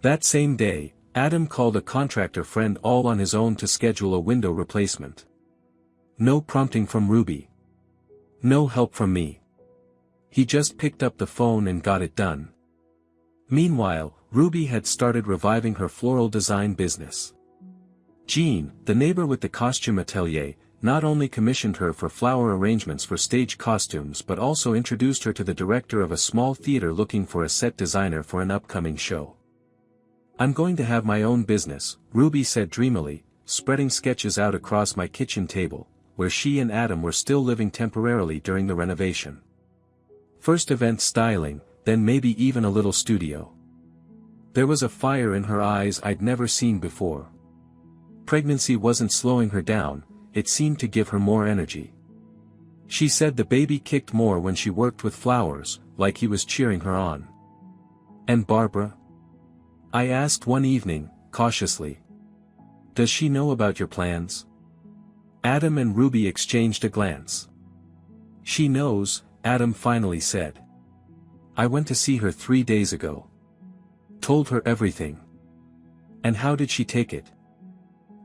That same day, Adam called a contractor friend all on his own to schedule a window replacement. No prompting from Ruby. No help from me. He just picked up the phone and got it done. Meanwhile, Ruby had started reviving her floral design business. Jean, the neighbor with the costume atelier, not only commissioned her for flower arrangements for stage costumes but also introduced her to the director of a small theater looking for a set designer for an upcoming show. I'm going to have my own business, Ruby said dreamily, spreading sketches out across my kitchen table, where she and Adam were still living temporarily during the renovation. First event styling, then maybe even a little studio. There was a fire in her eyes I'd never seen before. Pregnancy wasn't slowing her down, it seemed to give her more energy. She said the baby kicked more when she worked with flowers, like he was cheering her on. And Barbara? I asked one evening, cautiously. Does she know about your plans? Adam and Ruby exchanged a glance. She knows, Adam finally said. I went to see her 3 days ago. Told her everything. And how did she take it?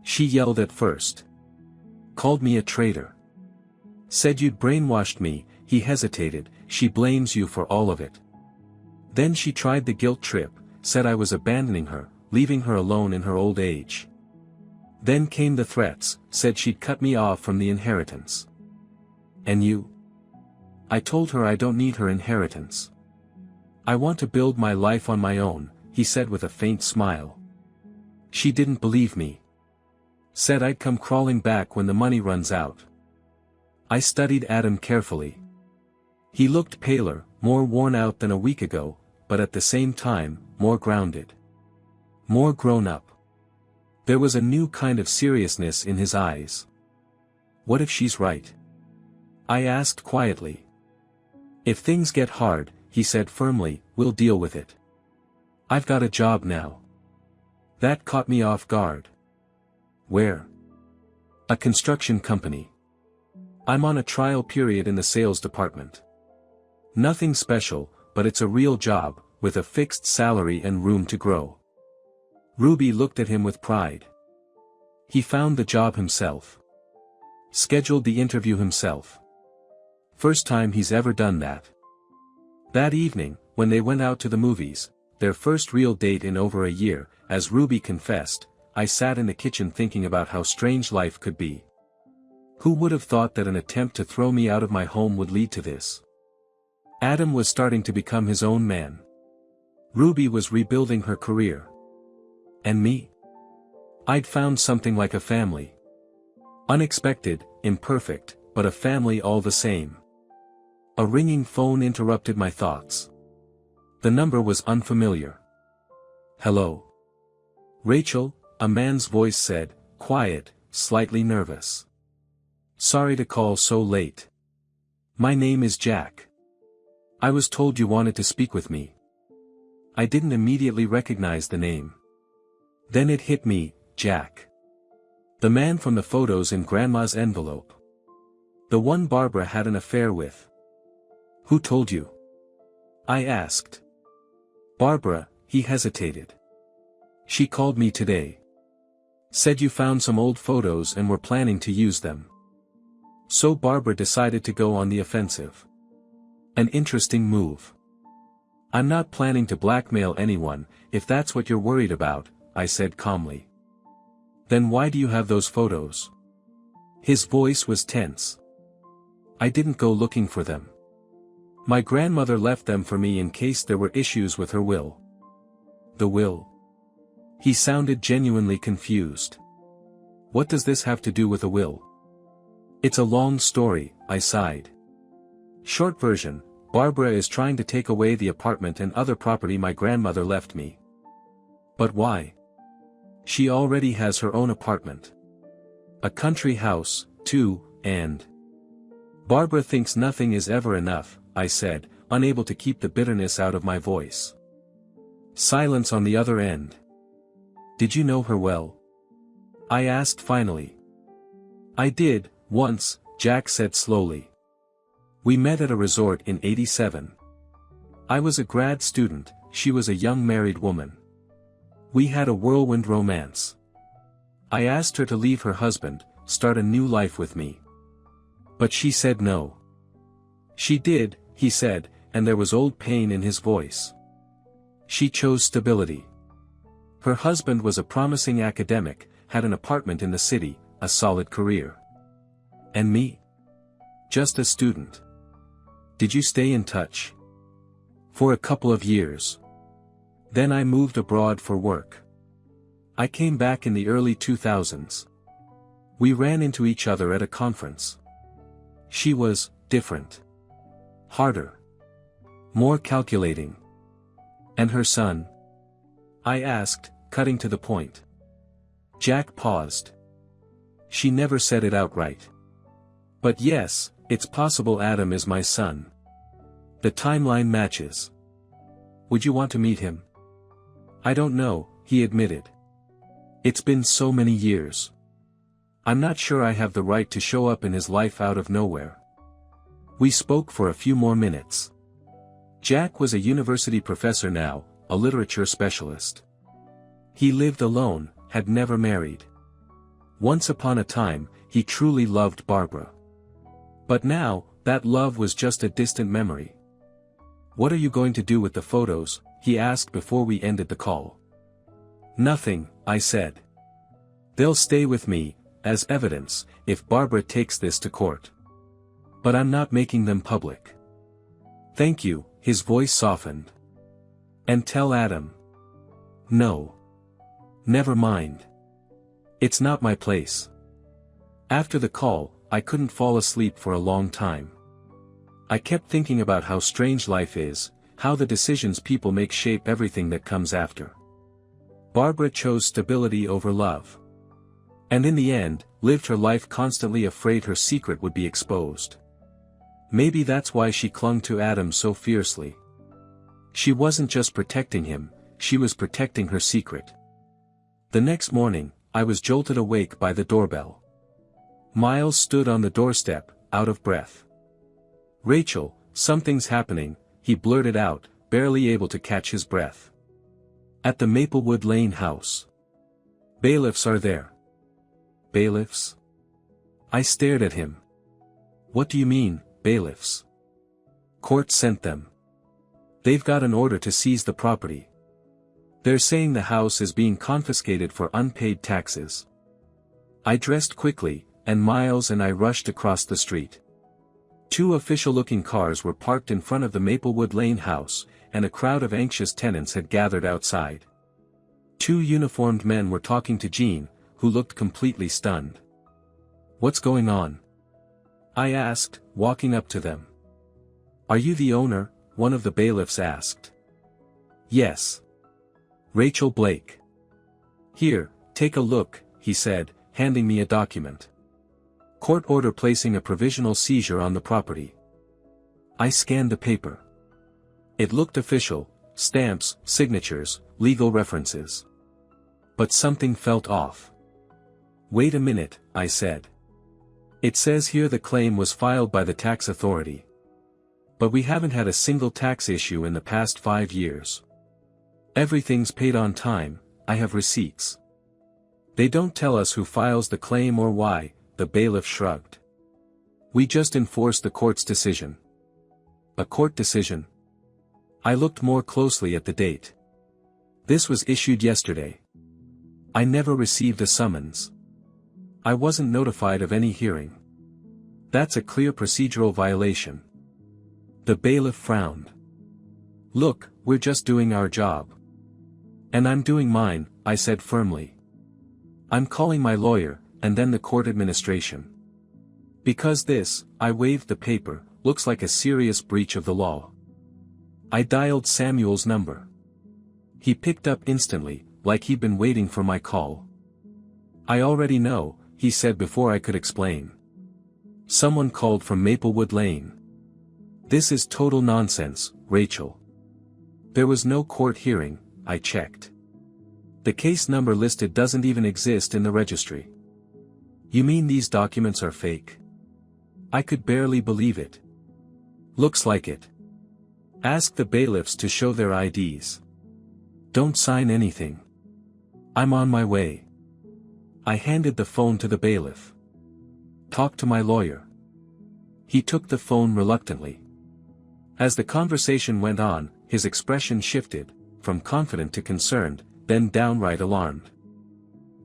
She yelled at first. Called me a traitor. Said you'd brainwashed me, he hesitated, she blames you for all of it. Then she tried the guilt trip, said I was abandoning her, leaving her alone in her old age. Then came the threats, said she'd cut me off from the inheritance. And you? I told her I don't need her inheritance. I want to build my life on my own, he said with a faint smile. She didn't believe me. Said I'd come crawling back when the money runs out. I studied Adam carefully. He looked paler, more worn out than a week ago, but at the same time, more grounded. More grown up. There was a new kind of seriousness in his eyes. What if she's right? I asked quietly. If things get hard, he said firmly, we'll deal with it. I've got a job now. That caught me off guard. Where? A construction company. I'm on a trial period in the sales department. Nothing special, but it's a real job, with a fixed salary and room to grow. Ruby looked at him with pride. He found the job himself. Scheduled the interview himself. First time he's ever done that. That evening, when they went out to the movies, their first real date in over a year, as Ruby confessed, I sat in the kitchen thinking about how strange life could be. Who would have thought that an attempt to throw me out of my home would lead to this? Adam was starting to become his own man. Ruby was rebuilding her career. And me? I'd found something like a family. Unexpected, imperfect, but a family all the same. A ringing phone interrupted my thoughts. The number was unfamiliar. Hello? Rachel, a man's voice said, quiet, slightly nervous. Sorry to call so late. My name is Jack. I was told you wanted to speak with me. I didn't immediately recognize the name. Then it hit me, Jack. The man from the photos in Grandma's envelope. The one Barbara had an affair with. Who told you? I asked. Barbara, he hesitated. She called me today. Said you found some old photos and were planning to use them. So Barbara decided to go on the offensive. An interesting move. I'm not planning to blackmail anyone, if that's what you're worried about, I said calmly. Then why do you have those photos? His voice was tense. I didn't go looking for them. My grandmother left them for me in case there were issues with her will. The will? He sounded genuinely confused. What does this have to do with a will? It's a long story, I sighed. Short version, Barbara is trying to take away the apartment and other property my grandmother left me. But why? She already has her own apartment. A country house, too, and... Barbara thinks nothing is ever enough, I said, unable to keep the bitterness out of my voice. Silence on the other end. Did you know her well? I asked finally. I did, once, Jack said slowly. We met at a resort in '87. I was a grad student, she was a young married woman. We had a whirlwind romance. I asked her to leave her husband, start a new life with me. But she said no. She did, he said, and there was old pain in his voice. She chose stability. Her husband was a promising academic, had an apartment in the city, a solid career. And me? Just a student. Did you stay in touch? For a couple of years. Then I moved abroad for work. I came back in the early 2000s. We ran into each other at a conference. She was different. Harder. More calculating. And her son? I asked, cutting to the point. Jack paused. She never said it outright. But yes, it's possible Adam is my son. The timeline matches. Would you want to meet him? I don't know, he admitted. It's been so many years. I'm not sure I have the right to show up in his life out of nowhere. We spoke for a few more minutes. Jack was a university professor now, a literature specialist. He lived alone, had never married. Once upon a time, he truly loved Barbara. But now, that love was just a distant memory. What are you going to do with the photos? He asked before we ended the call. Nothing, I said. They'll stay with me, as evidence, if Barbara takes this to court. But I'm not making them public. Thank you, his voice softened. And tell Adam. No. Never mind. It's not my place. After the call, I couldn't fall asleep for a long time. I kept thinking about how strange life is, how the decisions people make shape everything that comes after. Barbara chose stability over love. And in the end, lived her life constantly afraid her secret would be exposed. Maybe that's why she clung to Adam so fiercely. She wasn't just protecting him, she was protecting her secret. The next morning, I was jolted awake by the doorbell. Miles stood on the doorstep, out of breath. "Rachel, something's happening," he blurted out, barely able to catch his breath. "At the Maplewood Lane house. Bailiffs are there." "Bailiffs?" I stared at him. "What do you mean, bailiffs?" "Court sent them. They've got an order to seize the property. They're saying the house is being confiscated for unpaid taxes." I dressed quickly, and Miles and I rushed across the street. Two official-looking cars were parked in front of the Maplewood Lane house, and a crowd of anxious tenants had gathered outside. Two uniformed men were talking to Jean, who looked completely stunned. "What's going on?" I asked, walking up to them. "Are you the owner?" one of the bailiffs asked. "Yes. Rachel Blake." "Here, take a look," he said, handing me a document. "Court order placing a provisional seizure on the property." I scanned the paper. It looked official, stamps, signatures, legal references. But something felt off. "Wait a minute," I said. "It says here the claim was filed by the tax authority. But we haven't had a single tax issue in the past 5 years. Everything's paid on time, I have receipts." "They don't tell us who files the claim or why," the bailiff shrugged. "We just enforce the court's decision." "A court decision?" I looked more closely at the date. This was issued yesterday. I never received a summons. I wasn't notified of any hearing. That's a clear procedural violation. The bailiff frowned. "Look, we're just doing our job." "And I'm doing mine," I said firmly. "I'm calling my lawyer, and then the court administration. Because this," I waved the paper, "looks like a serious breach of the law." I dialed Samuel's number. He picked up instantly, like he'd been waiting for my call. "I already know," he said before I could explain. "Someone called from Maplewood Lane. This is total nonsense, Rachel. There was no court hearing," I checked. "The case number listed doesn't even exist in the registry." "You mean these documents are fake?" I could barely believe it. "Looks like it. Ask the bailiffs to show their IDs. Don't sign anything. I'm on my way." I handed the phone to the bailiff. "Talk to my lawyer." He took the phone reluctantly. As the conversation went on, his expression shifted, from confident to concerned, then downright alarmed.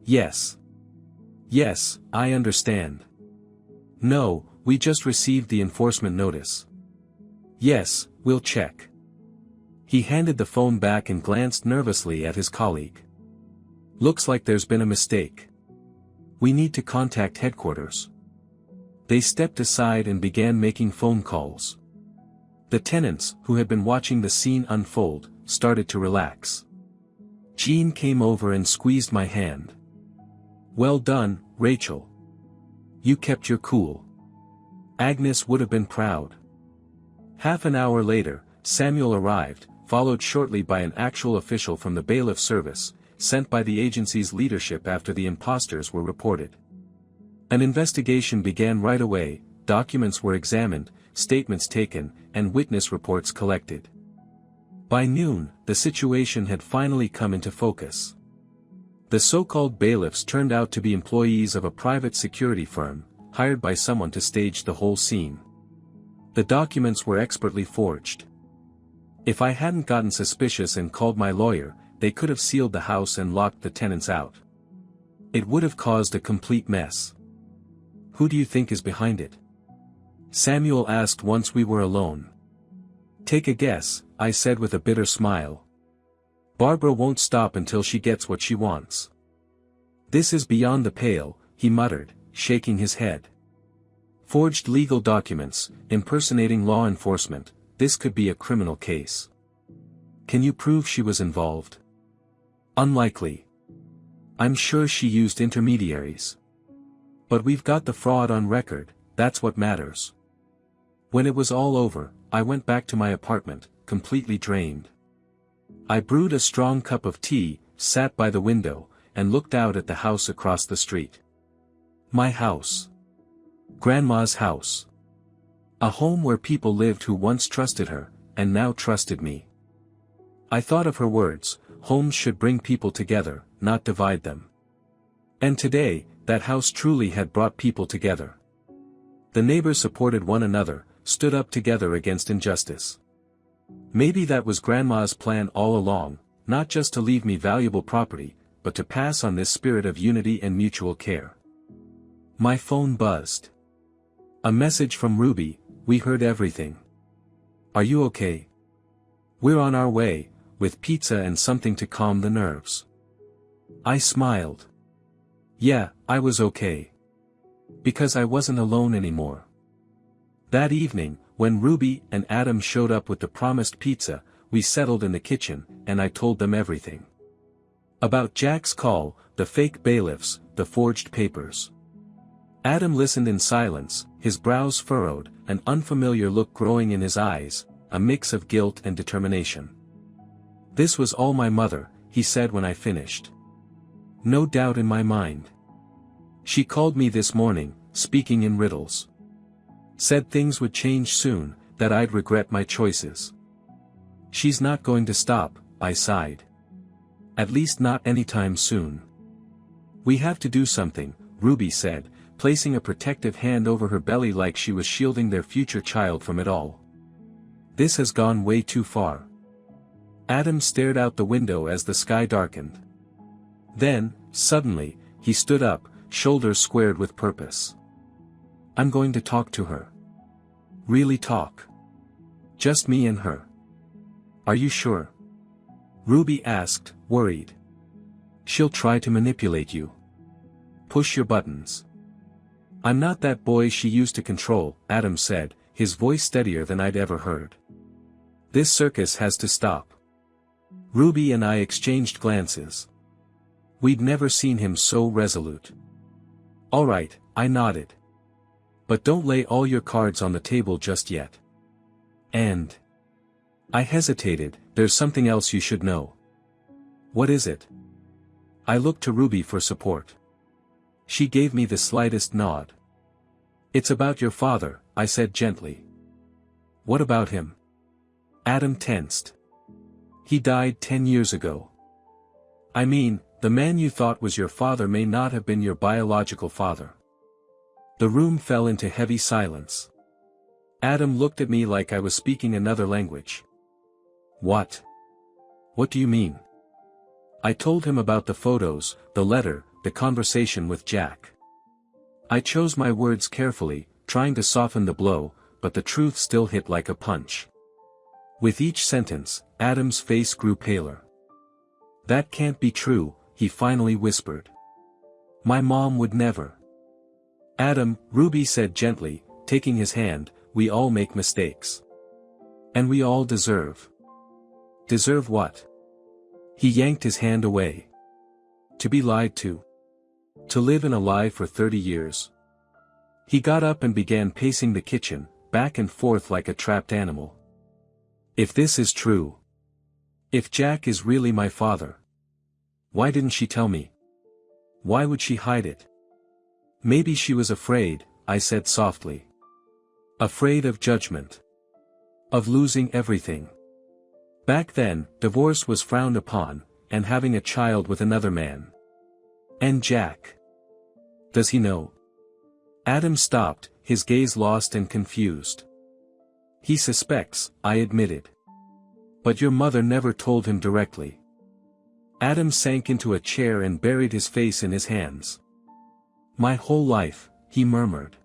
"Yes. Yes, I understand. No, we just received the enforcement notice. Yes, we'll check." He handed the phone back and glanced nervously at his colleague. "Looks like there's been a mistake. We need to contact headquarters." They stepped aside and began making phone calls. The tenants, who had been watching the scene unfold, started to relax. Jean came over and squeezed my hand. "Well done, Rachel. You kept your cool. Agnes would have been proud." Half an hour later, Samuel arrived, followed shortly by an actual official from the bailiff service, sent by the agency's leadership after the imposters were reported. An investigation began right away, documents were examined, statements taken, and witness reports collected. By noon, the situation had finally come into focus. The so-called bailiffs turned out to be employees of a private security firm, hired by someone to stage the whole scene. The documents were expertly forged. If I hadn't gotten suspicious and called my lawyer, they could have sealed the house and locked the tenants out. It would have caused a complete mess. "Who do you think is behind it?" Samuel asked once we were alone. "Take a guess," I said with a bitter smile. "Barbara won't stop until she gets what she wants." "This is beyond the pale," he muttered, shaking his head. "Forged legal documents, impersonating law enforcement, this could be a criminal case. Can you prove she was involved?" "Unlikely. I'm sure she used intermediaries. But we've got the fraud on record, that's what matters." When it was all over, I went back to my apartment, completely drained. I brewed a strong cup of tea, sat by the window, and looked out at the house across the street. My house. Grandma's house. A home where people lived who once trusted her, and now trusted me. I thought of her words, homes should bring people together, not divide them. And today, that house truly had brought people together. The neighbors supported one another, stood up together against injustice. Maybe that was Grandma's plan all along, not just to leave me valuable property, but to pass on this spirit of unity and mutual care. My phone buzzed. A message from Ruby. "We heard everything. Are you okay? We're on our way, with pizza and something to calm the nerves." I smiled. Yeah, I was okay. Because I wasn't alone anymore. That evening, when Ruby and Adam showed up with the promised pizza, we settled in the kitchen, and I told them everything. About Jack's call, the fake bailiffs, the forged papers. Adam listened in silence, his brows furrowed, an unfamiliar look growing in his eyes, a mix of guilt and determination. "This was all my mother," he said when I finished. "No doubt in my mind. She called me this morning, speaking in riddles. Said things would change soon, that I'd regret my choices. She's not going to stop," I sighed. "At least not anytime soon." "We have to do something," Ruby said, placing a protective hand over her belly like she was shielding their future child from it all. "This has gone way too far." Adam stared out the window as the sky darkened. Then, suddenly, he stood up, shoulders squared with purpose. "I'm going to talk to her. Really talk. Just me and her." "Are you sure?" Ruby asked, worried. "She'll try to manipulate you. Push your buttons." "I'm not that boy she used to control," Adam said, his voice steadier than I'd ever heard. "This circus has to stop." Ruby and I exchanged glances. We'd never seen him so resolute. "All right," I nodded. "But don't lay all your cards on the table just yet." And I hesitated. "There's something else you should know." "What is it?" I looked to Ruby for support. She gave me the slightest nod. "It's about your father," I said gently. "What about him?" Adam tensed. "He died 10 years ago." "I mean, the man you thought was your father may not have been your biological father." The room fell into heavy silence. Adam looked at me like I was speaking another language. "What? What do you mean?" I told him about the photos, the letter, the conversation with Jack. I chose my words carefully, trying to soften the blow, but the truth still hit like a punch. With each sentence, Adam's face grew paler. "That can't be true," he finally whispered. "My mom would never." "Adam," Ruby said gently, taking his hand, "we all make mistakes. And we all deserve." "Deserve what?" He yanked his hand away. "To be lied to. To live in a lie for 30 years. He got up and began pacing the kitchen, back and forth like a trapped animal. "If this is true. If Jack is really my father. Why didn't she tell me? Why would she hide it?" "Maybe she was afraid," I said softly. "Afraid of judgment. Of losing everything." Back then, divorce was frowned upon, and having a child with another man. And Jack. Does he know? Adam stopped, his gaze lost and confused. "He suspects," I admitted. "But your mother never told him directly." Adam sank into a chair and buried his face in his hands. "My whole life," he murmured.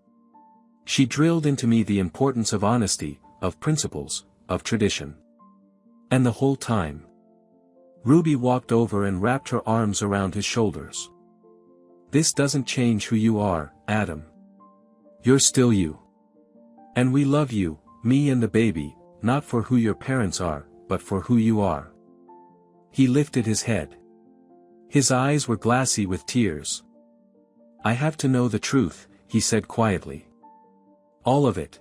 "She drilled into me the importance of honesty, of principles, of tradition. And the whole time." Ruby walked over and wrapped her arms around his shoulders. This doesn't change who you are, Adam. You're still you. And we love you, me and the baby, not for who your parents are, but for who you are. He lifted his head. His eyes were glassy with tears. I have to know the truth, he said quietly. All of it.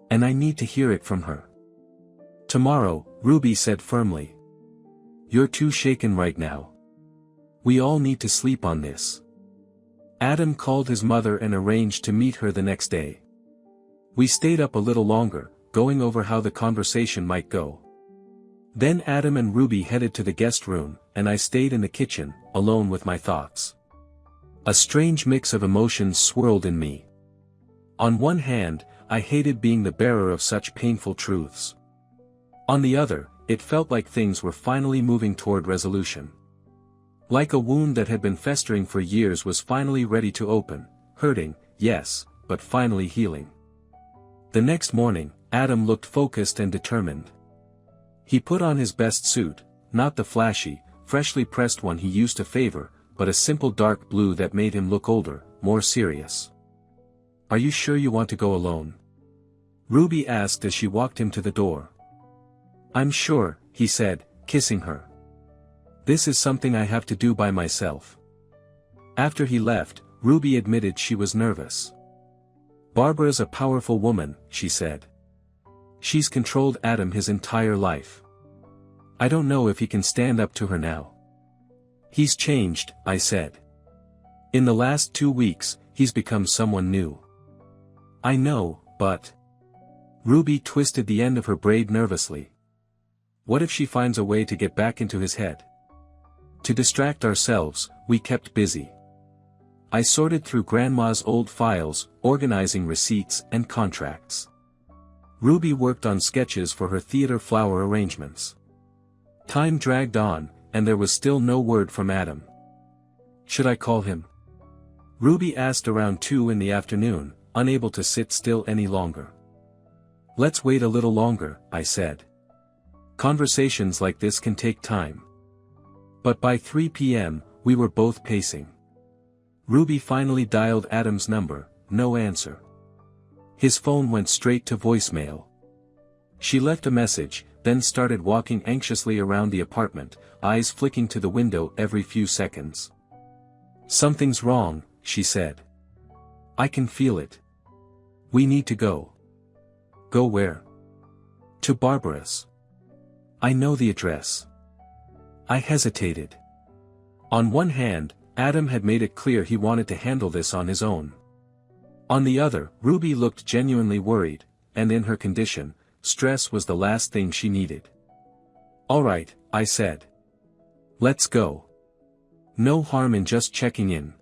And I need to hear it from her. Tomorrow, Ruby said firmly. You're too shaken right now. We all need to sleep on this. Adam called his mother and arranged to meet her the next day. We stayed up a little longer, going over how the conversation might go. Then Adam and Ruby headed to the guest room, and I stayed in the kitchen, alone with my thoughts. A strange mix of emotions swirled in me. On one hand, I hated being the bearer of such painful truths. On the other, it felt like things were finally moving toward resolution. Like a wound that had been festering for years was finally ready to open, hurting, yes, but finally healing. The next morning, Adam looked focused and determined. He put on his best suit, not the flashy, freshly pressed one he used to favor, but a simple dark blue that made him look older, more serious. Are you sure you want to go alone? Ruby asked as she walked him to the door. I'm sure, he said, kissing her. This is something I have to do by myself. After he left, Ruby admitted she was nervous. Barbara's a powerful woman, she said. She's controlled Adam his entire life. I don't know if he can stand up to her now. He's changed, I said. In the last 2 weeks, he's become someone new. I know, but... Ruby twisted the end of her braid nervously. What if she finds a way to get back into his head? To distract ourselves, we kept busy. I sorted through Grandma's old files, organizing receipts and contracts. Ruby worked on sketches for her theater flower arrangements. Time dragged on, and there was still no word from Adam. Should I call him? Ruby asked around 2 in the afternoon, unable to sit still any longer. Let's wait a little longer, I said. Conversations like this can take time. But by 3 p.m., we were both pacing. Ruby finally dialed Adam's number, no answer. His phone went straight to voicemail. She left a message, then started walking anxiously around the apartment, eyes flicking to the window every few seconds. Something's wrong, she said. I can feel it. We need to go. Go where? To Barbara's. I know the address. I hesitated. On one hand, Adam had made it clear he wanted to handle this on his own. On the other, Ruby looked genuinely worried, and in her condition, stress was the last thing she needed. All right, I said. Let's go. No harm in just checking in.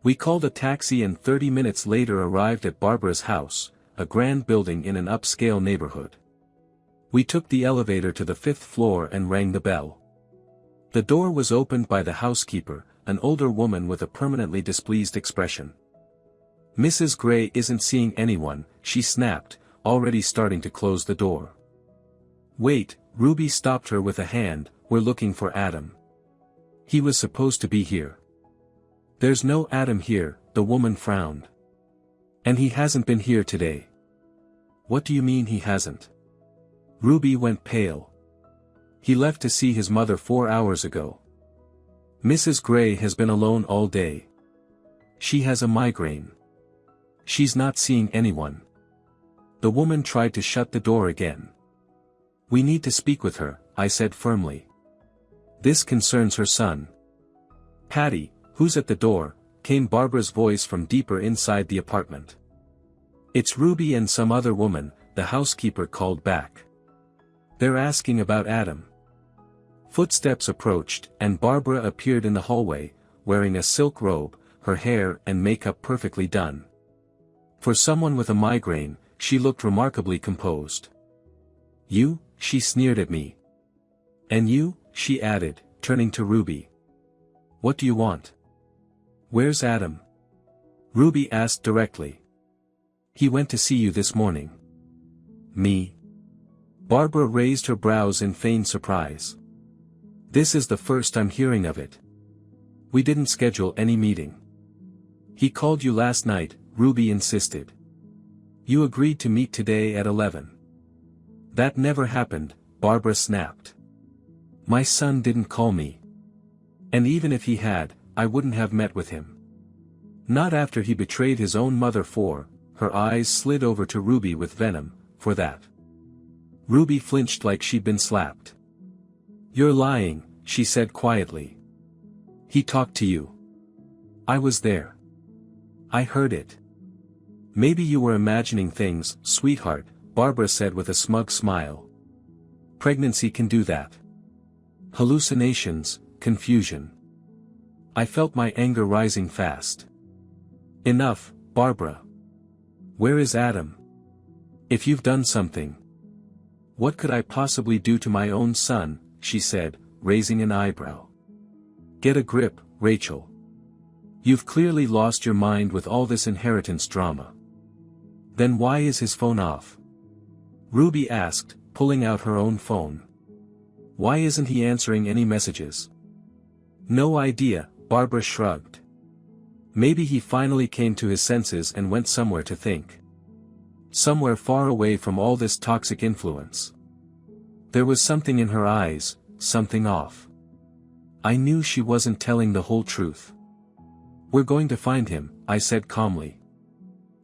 We called a taxi and 30 minutes later arrived at Barbara's house, a grand building in an upscale neighborhood. We took the elevator to the 5th floor and rang the bell. The door was opened by the housekeeper, an older woman with a permanently displeased expression. Mrs. Gray isn't seeing anyone, she snapped, already starting to close the door. Wait, Ruby stopped her with a hand, we're looking for Adam. He was supposed to be here. There's no Adam here, the woman frowned. And he hasn't been here today. What do you mean he hasn't? Ruby went pale. He left to see his mother 4 hours ago. Mrs. Gray has been alone all day. She has a migraine. She's not seeing anyone. The woman tried to shut the door again. We need to speak with her, I said firmly. This concerns her son. Patty, who's at the door, came Barbara's voice from deeper inside the apartment. It's Ruby and some other woman, the housekeeper called back. They're asking about Adam. Footsteps approached, and Barbara appeared in the hallway, wearing a silk robe, her hair and makeup perfectly done. For someone with a migraine, she looked remarkably composed. You, she sneered at me. And you, she added, turning to Ruby. What do you want? Where's Adam? Ruby asked directly. He went to see you this morning. Me? Barbara raised her brows in feigned surprise. This is the first I'm hearing of it. We didn't schedule any meeting. He called you last night, Ruby insisted. You agreed to meet today at 11. That never happened, Barbara snapped. My son didn't call me. And even if he had, I wouldn't have met with him. Not after he betrayed his own mother her eyes slid over to Ruby with venom, for that. Ruby flinched like she'd been slapped. You're lying, she said quietly. He talked to you. I was there. I heard it. Maybe you were imagining things, sweetheart, Barbara said with a smug smile. Pregnancy can do that. Hallucinations, confusion. I felt my anger rising fast. Enough, Barbara. Where is Adam? If you've done something. What could I possibly do to my own son, she said, raising an eyebrow. Get a grip, Rachel. You've clearly lost your mind with all this inheritance drama. Then why is his phone off? Ruby asked, pulling out her own phone. Why isn't he answering any messages? No idea, Barbara shrugged. Maybe he finally came to his senses and went somewhere to think. Somewhere far away from all this toxic influence. There was something in her eyes, something off. I knew she wasn't telling the whole truth. We're going to find him, I said calmly.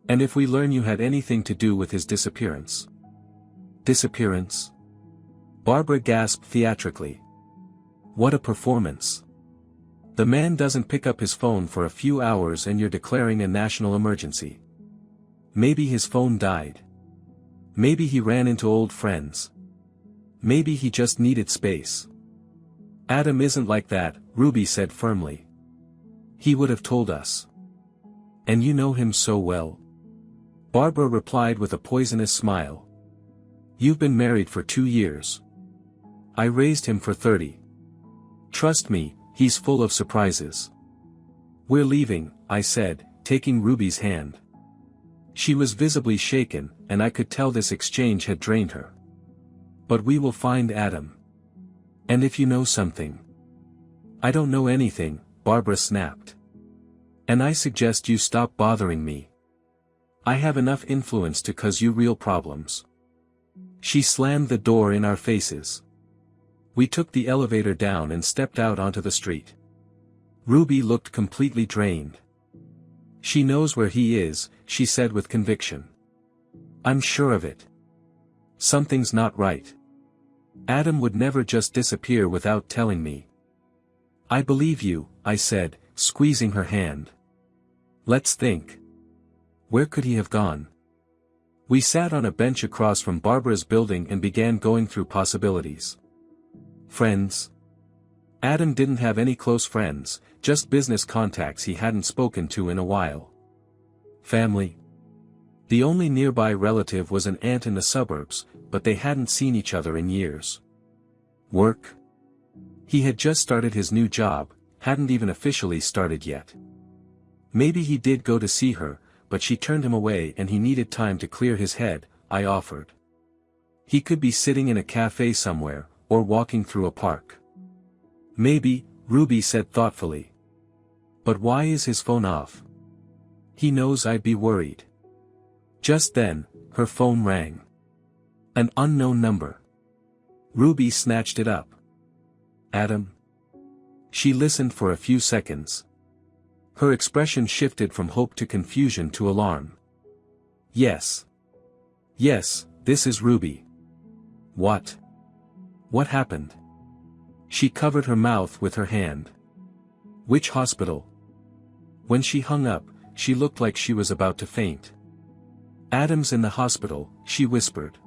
And if we learn you had anything to do with his disappearance. Disappearance? Barbara gasped theatrically. What a performance. The man doesn't pick up his phone for a few hours and you're declaring a national emergency. Maybe his phone died. Maybe he ran into old friends. Maybe he just needed space. Adam isn't like that, Ruby said firmly. He would have told us. And you know him so well. Barbara replied with a poisonous smile. You've been married for 2 years. I raised him for 30. Trust me, he's full of surprises. We're leaving, I said, taking Ruby's hand. She was visibly shaken, and I could tell this exchange had drained her. But we will find Adam. And if you know something. I don't know anything, Barbara snapped. And I suggest you stop bothering me. I have enough influence to cause you real problems. She slammed the door in our faces. We took the elevator down and stepped out onto the street. Ruby looked completely drained. She knows where he is, she said with conviction. I'm sure of it. Something's not right. Adam would never just disappear without telling me. I believe you, I said, squeezing her hand. Let's think. Where could he have gone? We sat on a bench across from Barbara's building and began going through possibilities. Friends. Adam didn't have any close friends, just business contacts he hadn't spoken to in a while. Family. The only nearby relative was an aunt in the suburbs, but they hadn't seen each other in years. Work. He had just started his new job, hadn't even officially started yet. Maybe he did go to see her, but she turned him away and he needed time to clear his head, I offered. He could be sitting in a cafe somewhere, or walking through a park. Maybe, Ruby said thoughtfully. But why is his phone off? He knows I'd be worried. Just then, her phone rang. An unknown number. Ruby snatched it up. Adam? She listened for a few seconds. Her expression shifted from hope to confusion to alarm. Yes. Yes, this is Ruby. What? What happened? She covered her mouth with her hand. Which hospital? When she hung up, she looked like she was about to faint. Adam's in the hospital, she whispered.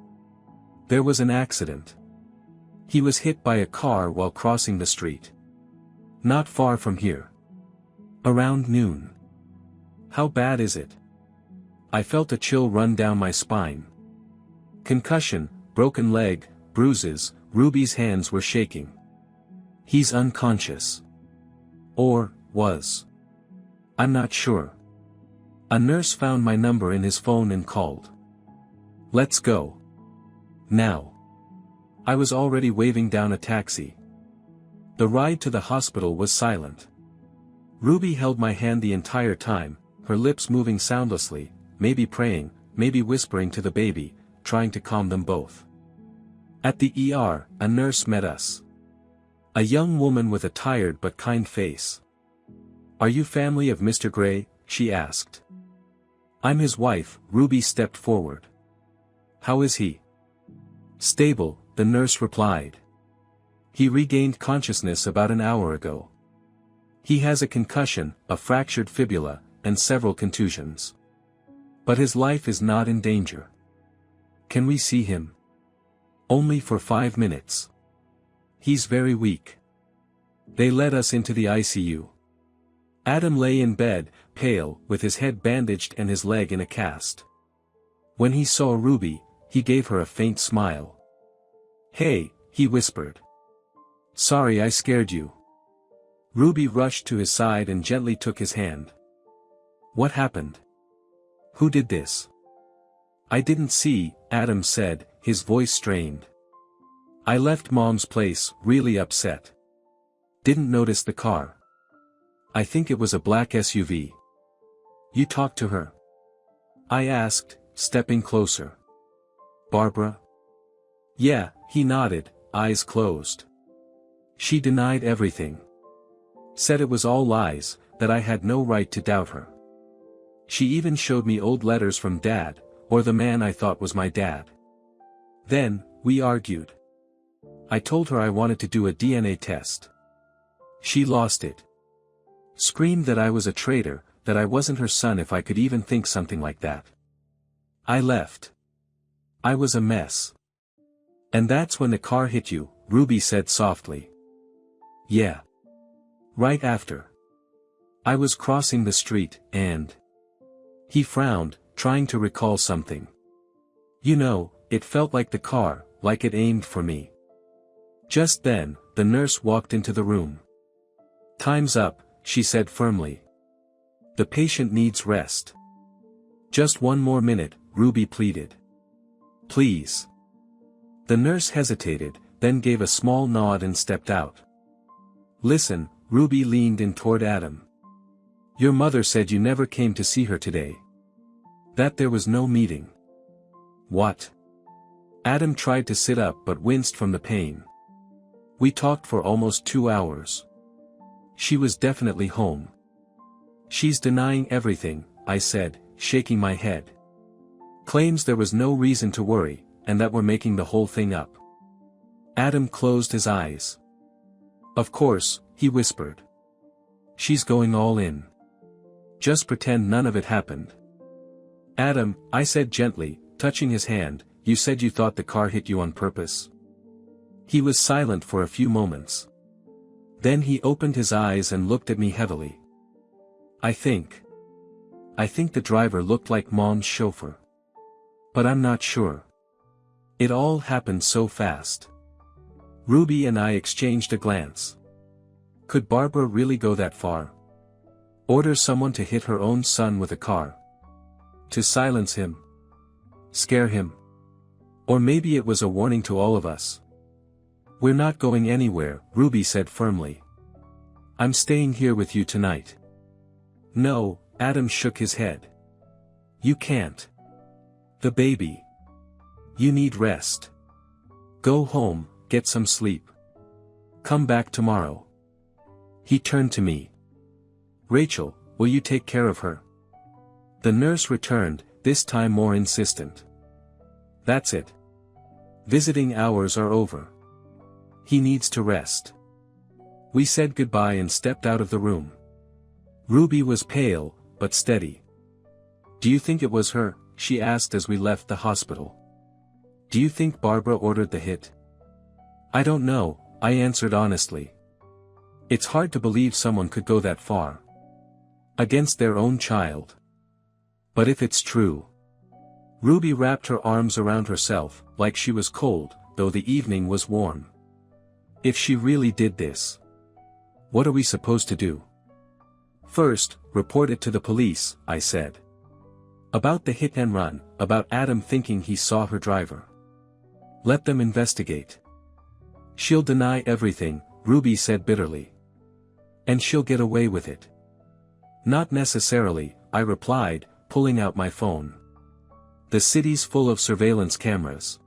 There was an accident. He was hit by a car while crossing the street. Not far from here. Around noon. How bad is it? I felt a chill run down my spine. Concussion, broken leg, bruises, Ruby's hands were shaking. He's unconscious. Or, was. I'm not sure. A nurse found my number in his phone and called. Let's go. Now. I was already waving down a taxi. The ride to the hospital was silent. Ruby held my hand the entire time, her lips moving soundlessly, maybe praying, maybe whispering to the baby, trying to calm them both. At the ER, a nurse met us. A young woman with a tired but kind face. "Are you family of Mr. Gray?" she asked. "I'm his wife." Ruby stepped forward. "How is he?" "Stable," the nurse replied. "He regained consciousness about an hour ago. He has a concussion, a fractured fibula, and several contusions. But his life is not in danger." "Can we see him?" "Only for 5 minutes. He's very weak." They led us into the ICU. Adam lay in bed, pale, with his head bandaged and his leg in a cast. When he saw Ruby, he gave her a faint smile. "Hey," he whispered. "Sorry I scared you." Ruby rushed to his side and gently took his hand. "What happened? Who did this?" "I didn't see," Adam said, his voice strained. "I left Mom's place, really upset. Didn't notice the car. I think it was a black SUV." "You talked to her?" I asked, stepping closer. "Barbara?" "Yeah," he nodded, eyes closed. "She denied everything. Said it was all lies, that I had no right to doubt her. She even showed me old letters from Dad, or the man I thought was my dad. Then, we argued. I told her I wanted to do a DNA test. She lost it. Screamed that I was a traitor, that I wasn't her son if I could even think something like that. I left. I was a mess. And that's when the car hit you," Ruby said softly. "Yeah. Right after. I was crossing the street, and..." He frowned, trying to recall something. "You know, it felt like the car, like it aimed for me." Just then, the nurse walked into the room. "Time's up," she said firmly. "The patient needs rest." "Just 1 more minute," Ruby pleaded. "Please." The nurse hesitated, then gave a small nod and stepped out. "Listen," Ruby leaned in toward Adam. "Your mother said you never came to see her today. That there was no meeting." "What?" Adam tried to sit up but winced from the pain. "We talked for almost 2 hours. She was definitely home." "She's denying everything," I said, shaking my head. "Claims there was no reason to worry, and that we're making the whole thing up." Adam closed his eyes. "Of course," he whispered. "She's going all in. Just pretend none of it happened." "Adam," I said gently, touching his hand, "you said you thought the car hit you on purpose." He was silent for a few moments. Then he opened his eyes and looked at me heavily. I think the driver looked like Mom's chauffeur. But I'm not sure. It all happened so fast." Ruby and I exchanged a glance. Could Barbara really go that far? Order someone to hit her own son with a car? To silence him? Scare him? Or maybe it was a warning to all of us. "We're not going anywhere," Ruby said firmly. "I'm staying here with you tonight." "No," Adam shook his head. "You can't. The baby. You need rest. Go home, get some sleep. Come back tomorrow." He turned to me. "Rachel, will you take care of her?" The nurse returned, this time more insistent. "That's it. Visiting hours are over. He needs to rest." We said goodbye and stepped out of the room. Ruby was pale, but steady. "Do you think it was her?" she asked as we left the hospital. "Do you think Barbara ordered the hit?" "I don't know," I answered honestly. It's hard to believe someone could go that far. Against their own child. But if it's true. Ruby wrapped her arms around herself, like she was cold, though the evening was warm. If she really did this. What are we supposed to do? "First, report it to the police," I said. "About the hit and run, about Adam thinking he saw her driver. Let them investigate." "She'll deny everything," Ruby said bitterly. "And she'll get away with it. Not necessarily, I replied, pulling out my phone. The city's full of surveillance cameras.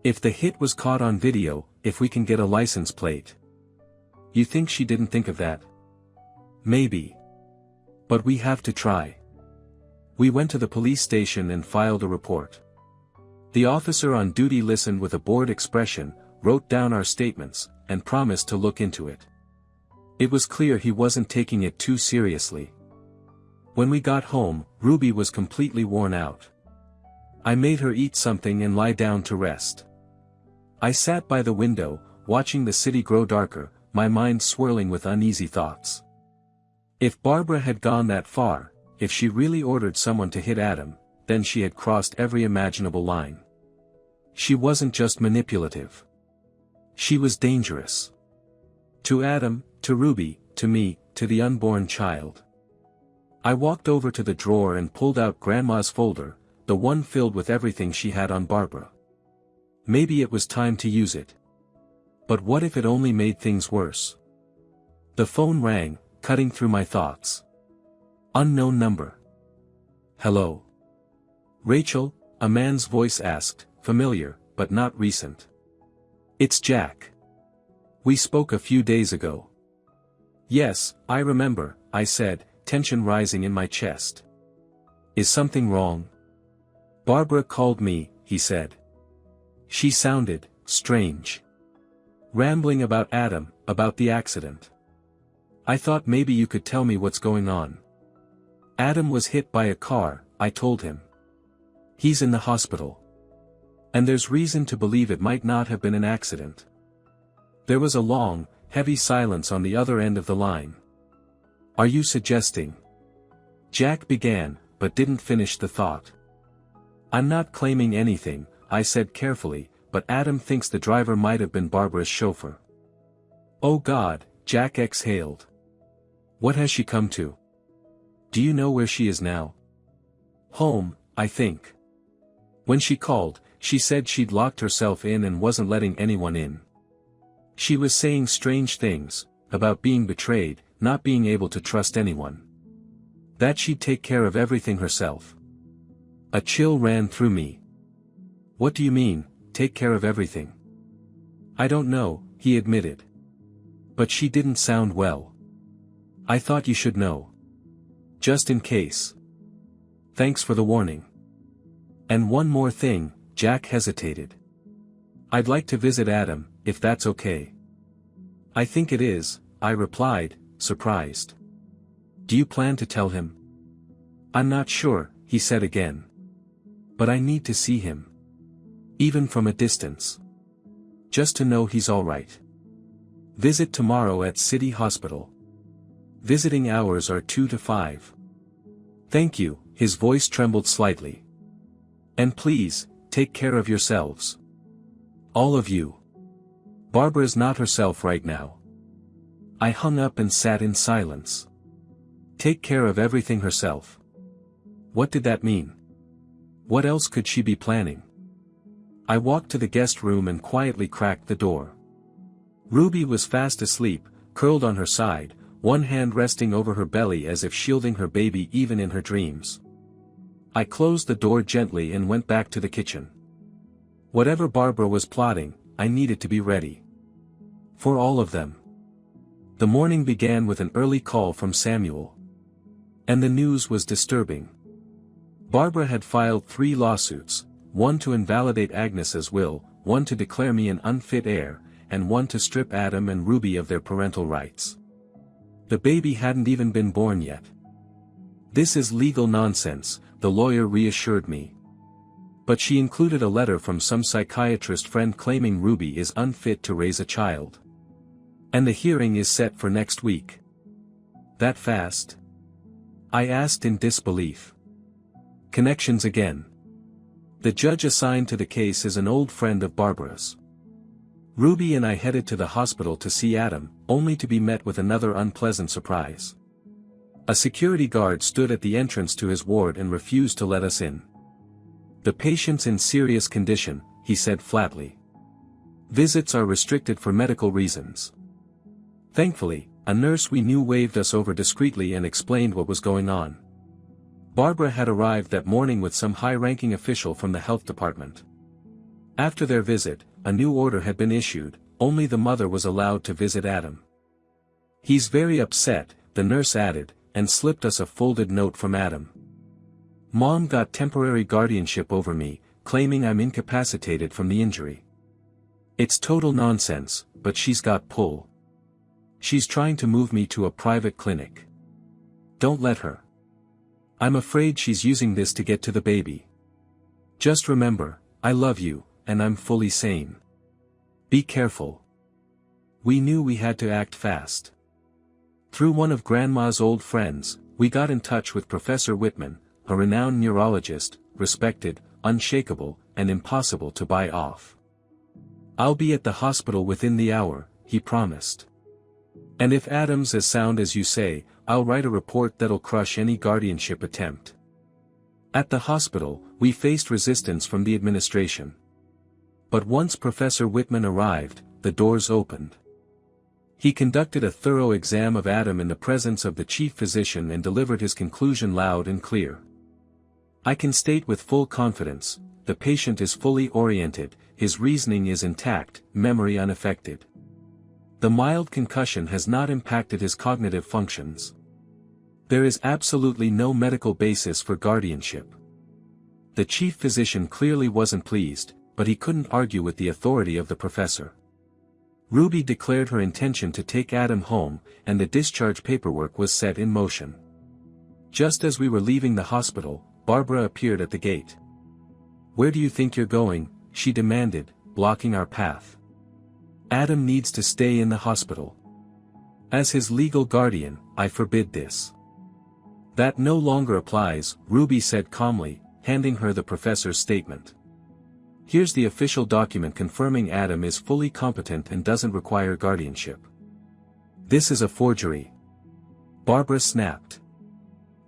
If the hit was caught on video, if we can get a license plate. You think she didn't think of that? Maybe. But we have to try. We went to the police station and filed a report. The officer on duty listened with a bored expression, wrote down our statements, and promised to look into it. It was clear he wasn't taking it too seriously. When we got home, Ruby was completely worn out. I made her eat something and lie down to rest. I sat by the window, watching the city grow darker, my mind swirling with uneasy thoughts. If Barbara had gone that far, if she really ordered someone to hit Adam, then she had crossed every imaginable line. She wasn't just manipulative. She was dangerous. To Adam, to Ruby, to me, to the unborn child. I walked over to the drawer and pulled out Grandma's folder, the one filled with everything she had on Barbara. Maybe it was time to use it. But what if it only made things worse? The phone rang, cutting through my thoughts. Unknown number. Hello? Rachel, a man's voice asked, familiar, but not recent. It's Jack. We spoke a few days ago. Yes, I remember, I said, tension rising in my chest. Is something wrong? Barbara called me, he said. She sounded strange. Rambling about Adam, about the accident. I thought maybe you could tell me what's going on. Adam was hit by a car, I told him. He's in the hospital. And there's reason to believe it might not have been an accident. There was a long, heavy silence on the other end of the line. Are you suggesting? Jack began, but didn't finish the thought. I'm not claiming anything, I said carefully, but Adam thinks the driver might have been Barbara's chauffeur. Oh God, Jack exhaled. What has she come to? Do you know where she is now? Home, I think. When she called, she said she'd locked herself in and wasn't letting anyone in. She was saying strange things, about being betrayed, not being able to trust anyone. That she'd take care of everything herself. A chill ran through me. What do you mean, take care of everything? I don't know, he admitted. But she didn't sound well. I thought you should know. Just in case. Thanks for the warning. And one more thing, Jack hesitated. I'd like to visit Adam, if that's okay. I think it is, I replied, surprised. Do you plan to tell him? I'm not sure, he said again. But I need to see him. Even from a distance. Just to know he's alright. Visit tomorrow at City Hospital. Visiting hours are 2 to 5. Thank you, his voice trembled slightly. And please, take care of yourselves. All of you. Barbara's not herself right now. I hung up and sat in silence. Take care of everything herself. What did that mean? What else could she be planning? I walked to the guest room and quietly cracked the door. Ruby was fast asleep, curled on her side, one hand resting over her belly as if shielding her baby even in her dreams. I closed the door gently and went back to the kitchen. Whatever Barbara was plotting, I needed to be ready. For all of them. The morning began with an early call from Samuel. And the news was disturbing. Barbara had filed 3 lawsuits, one to invalidate Agnes's will, one to declare me an unfit heir, and one to strip Adam and Ruby of their parental rights. The baby hadn't even been born yet. This is legal nonsense, the lawyer reassured me. But she included a letter from some psychiatrist friend claiming Ruby is unfit to raise a child. And the hearing is set for next week. That fast? I asked in disbelief. Connections again. The judge assigned to the case is an old friend of Barbara's. Ruby and I headed to the hospital to see Adam, only to be met with another unpleasant surprise. A security guard stood at the entrance to his ward and refused to let us in. The patient's in serious condition, he said flatly. Visits are restricted for medical reasons. Thankfully, A nurse we knew waved us over discreetly and explained what was going on. Barbara had arrived that morning with some high-ranking official from the health department. After their visit, a new order had been issued, only the mother was allowed to visit Adam. "He's very upset," the nurse added, and slipped us a folded note from Adam. "Mom got temporary guardianship over me, claiming I'm incapacitated from the injury. It's total nonsense, but she's got pull. She's trying to move me to a private clinic. Don't let her. I'm afraid she's using this to get to the baby. Just remember, I love you, and I'm fully sane. Be careful." We knew we had to act fast. Through one of Grandma's old friends, we got in touch with Professor Whitman, a renowned neurologist, respected, unshakable, and impossible to buy off. "I'll be at the hospital within the hour," he promised. "And if Adam's as sound as you say, I'll write a report that'll crush any guardianship attempt." At the hospital, we faced resistance from the administration. But once Professor Whitman arrived, the doors opened. He conducted a thorough exam of Adam in the presence of the chief physician and delivered his conclusion loud and clear. "I can state with full confidence, the patient is fully oriented, his reasoning is intact, memory unaffected. The mild concussion has not impacted his cognitive functions. There is absolutely no medical basis for guardianship." The chief physician clearly wasn't pleased, but he couldn't argue with the authority of the professor. Ruby declared her intention to take Adam home, and the discharge paperwork was set in motion. Just as we were leaving the hospital, Barbara appeared at the gate. "Where do you think you're going?" she demanded, blocking our path. "Adam needs to stay in the hospital. As his legal guardian, I forbid this." "That no longer applies," Ruby said calmly, handing her the professor's statement. "Here's the official document confirming Adam is fully competent and doesn't require guardianship." "This is a forgery," Barbara snapped.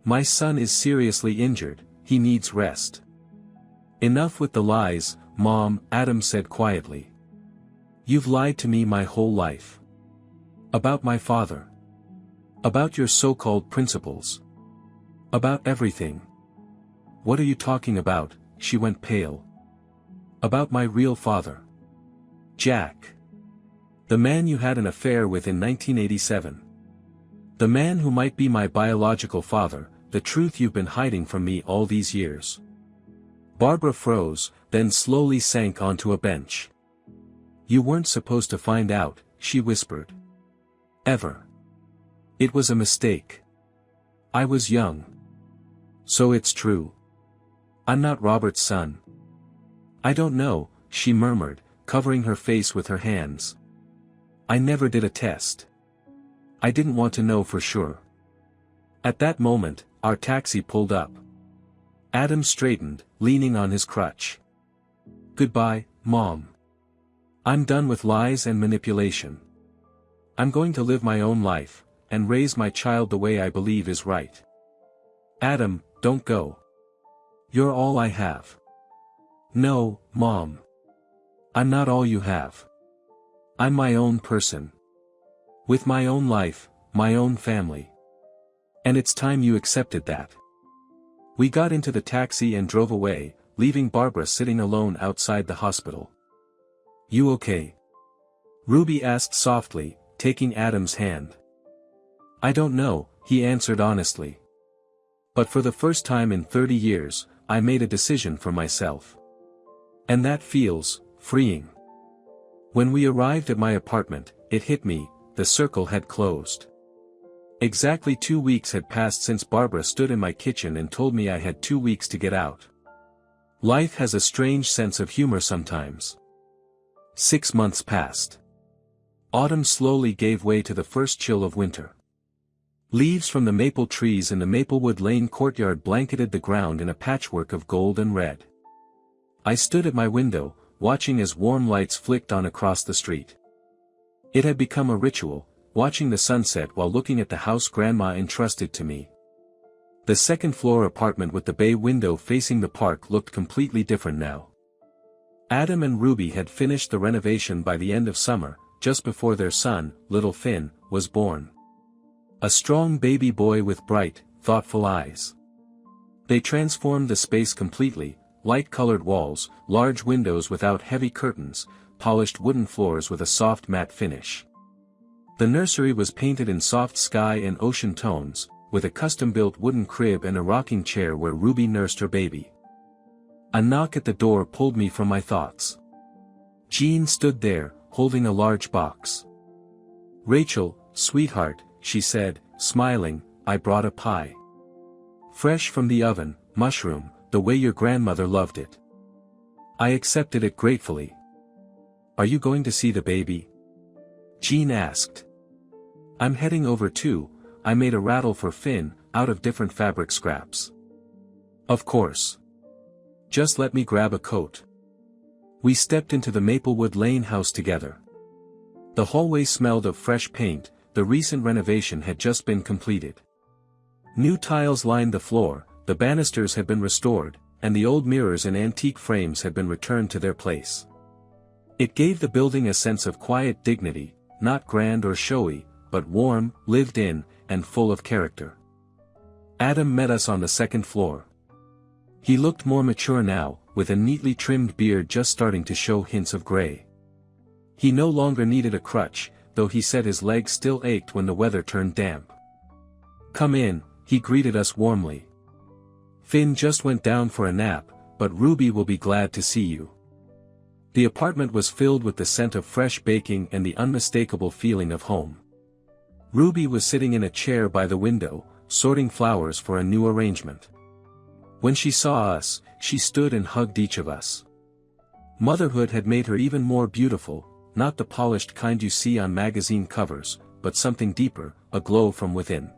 "My son is seriously injured, he needs rest." "Enough with the lies, Mom," Adam said quietly. "You've lied to me my whole life. About my father. About your so-called principles. About everything." "What are you talking about?" She went pale. "About my real father. Jack. The man you had an affair with in 1987. The man who might be my biological father, the truth you've been hiding from me all these years." Barbara froze, then slowly sank onto a bench. "You weren't supposed to find out," she whispered. "Ever. It was a mistake. I was young. So it's true. I'm not Robert's son." "I don't know," she murmured, covering her face with her hands. "I never did a test. I didn't want to know for sure." At that moment, our taxi pulled up. Adam straightened, leaning on his crutch. "Goodbye, Mom. I'm done with lies and manipulation. I'm going to live my own life, and raise my child the way I believe is right." "Adam, don't go. You're all I have." "No, Mom. I'm not all you have. I'm my own person. With my own life, my own family. And it's time you accepted that." We got into the taxi and drove away, leaving Barbara sitting alone outside the hospital. "You okay?" Ruby asked softly, taking Adam's hand. "I don't know," he answered honestly. "But for the first time in 30 years, I made a decision for myself. And that feels freeing." When we arrived at my apartment, it hit me, the circle had closed. Exactly 2 weeks had passed since Barbara stood in my kitchen and told me I had 2 weeks to get out. Life has a strange sense of humor sometimes. 6 months passed. Autumn slowly gave way to the first chill of winter. Leaves from the maple trees in the Maplewood Lane courtyard blanketed the ground in a patchwork of gold and red. I stood at my window, watching as warm lights flicked on across the street. It had become a ritual, watching the sunset while looking at the house Grandma entrusted to me. The second-floor apartment with the bay window facing the park looked completely different now. Adam and Ruby had finished the renovation by the end of summer, just before their son, little Finn, was born. A strong baby boy with bright, thoughtful eyes. They transformed the space completely, light-colored walls, large windows without heavy curtains, polished wooden floors with a soft matte finish. The nursery was painted in soft sky and ocean tones, with a custom-built wooden crib and a rocking chair where Ruby nursed her baby. A knock at the door pulled me from my thoughts. Jean stood there, holding a large box. "Rachel, sweetheart," she said, smiling, "I brought a pie. Fresh from the oven, mushroom, the way your grandmother loved it." I accepted it gratefully. "Are you going to see the baby?" Jean asked. "I'm heading over too. I made a rattle for Finn, out of different fabric scraps." "Of course. Just let me grab a coat." We stepped into the Maplewood Lane house together. The hallway smelled of fresh paint, the recent renovation had just been completed. New tiles lined the floor, the banisters had been restored, and the old mirrors and antique frames had been returned to their place. It gave the building a sense of quiet dignity, not grand or showy, but warm, lived in, and full of character. Adam met us on the second floor. He looked more mature now, with a neatly trimmed beard just starting to show hints of gray. He no longer needed a crutch, though he said his legs still ached when the weather turned damp. "Come in," he greeted us warmly. "Finn just went down for a nap, but Ruby will be glad to see you." The apartment was filled with the scent of fresh baking and the unmistakable feeling of home. Ruby was sitting in a chair by the window, sorting flowers for a new arrangement. When she saw us, she stood and hugged each of us. Motherhood had made her even more beautiful, not the polished kind you see on magazine covers, but something deeper, a glow from within.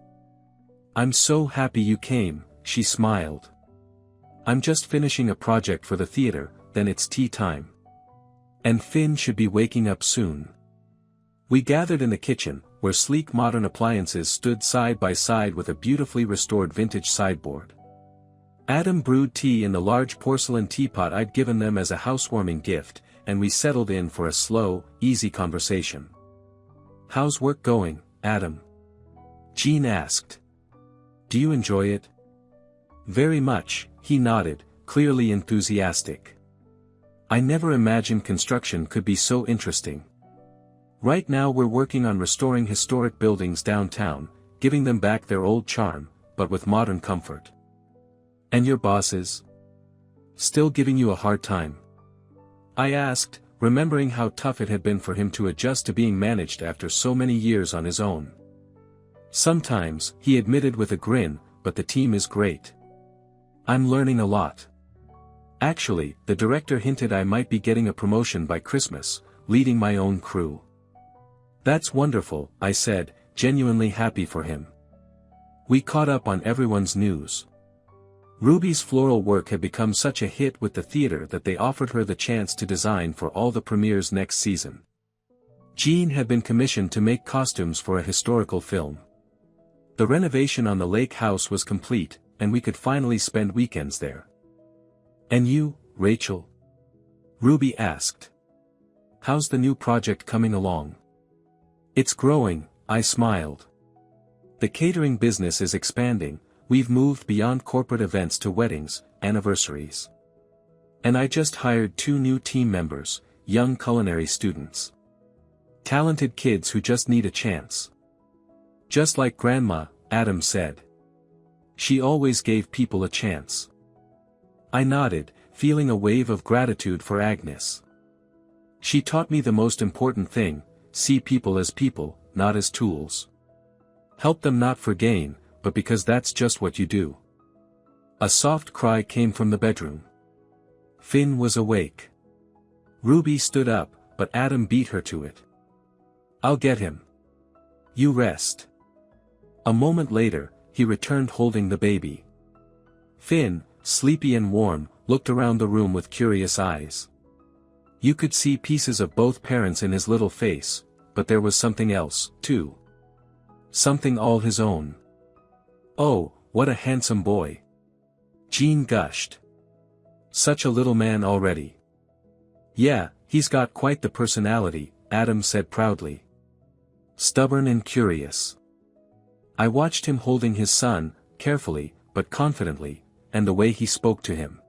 "I'm so happy you came," she smiled. "I'm just finishing a project for the theater, then it's tea time. And Finn should be waking up soon." We gathered in the kitchen, where sleek modern appliances stood side by side with a beautifully restored vintage sideboard. Adam brewed tea in the large porcelain teapot I'd given them as a housewarming gift, and we settled in for a slow, easy conversation. "How's work going, Adam?" Jean asked. "Do you enjoy it?" "Very much," he nodded, clearly enthusiastic. "I never imagined construction could be so interesting. Right now we're working on restoring historic buildings downtown, giving them back their old charm, but with modern comfort." "And your bosses? Still giving you a hard time?" I asked, remembering how tough it had been for him to adjust to being managed after so many years on his own. "Sometimes," he admitted with a grin, "but the team is great. I'm learning a lot. Actually, the director hinted I might be getting a promotion by Christmas, leading my own crew." "That's wonderful," I said, genuinely happy for him. We caught up on everyone's news. Ruby's floral work had become such a hit with the theater that they offered her the chance to design for all the premieres next season. Jean had been commissioned to make costumes for a historical film. The renovation on the lake house was complete, and we could finally spend weekends there. "And you, Rachel?" Ruby asked. "How's the new project coming along?" "It's growing," I smiled. "The catering business is expanding. We've moved beyond corporate events to weddings, anniversaries. And I just hired 2 new team members, young culinary students. Talented kids who just need a chance." "Just like Grandma," Adam said. "She always gave people a chance." I nodded, feeling a wave of gratitude for Agnes. "She taught me the most important thing: see people as people, not as tools. Help them not for gain, but because that's just what you do." A soft cry came from the bedroom. Finn was awake. Ruby stood up, but Adam beat her to it. "I'll get him. You rest." A moment later, he returned holding the baby. Finn, sleepy and warm, looked around the room with curious eyes. You could see pieces of both parents in his little face, but there was something else, too. Something all his own. "Oh, what a handsome boy!" Jean gushed. "Such a little man already." "Yeah, he's got quite the personality," Adam said proudly. "Stubborn and curious. I watched him holding his son, carefully, but confidently, and the way he spoke to him.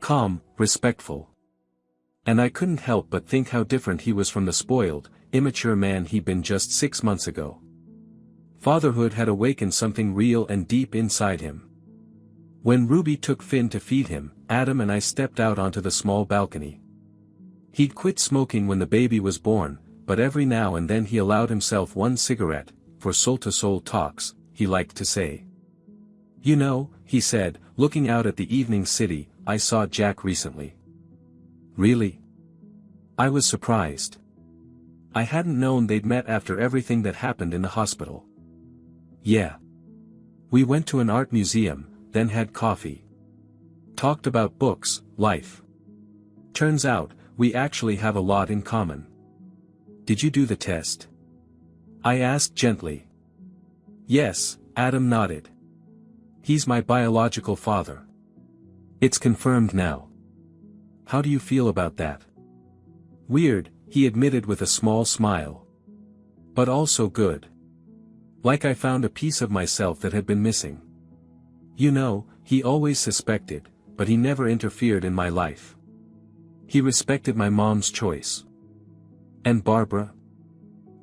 Calm, respectful. And I couldn't help but think how different he was from the spoiled, immature man he'd been just 6 months ago. Fatherhood had awakened something real and deep inside him. When Ruby took Finn to feed him, Adam and I stepped out onto the small balcony. He'd quit smoking when the baby was born, but every now and then he allowed himself one cigarette, for soul-to-soul talks, he liked to say. "You know," he said, looking out at the evening city, "I saw Jack recently." "Really?" I was surprised. I hadn't known they'd met after everything that happened in the hospital. "Yeah. We went to an art museum, then had coffee. Talked about books, life. Turns out, we actually have a lot in common." "Did you do the test?" I asked gently. "Yes," Adam nodded. "He's my biological father. It's confirmed now." "How do you feel about that?" "Weird," he admitted with a small smile. "But also good. Like I found a piece of myself that had been missing. You know, he always suspected, but he never interfered in my life. He respected my mom's choice." "And Barbara?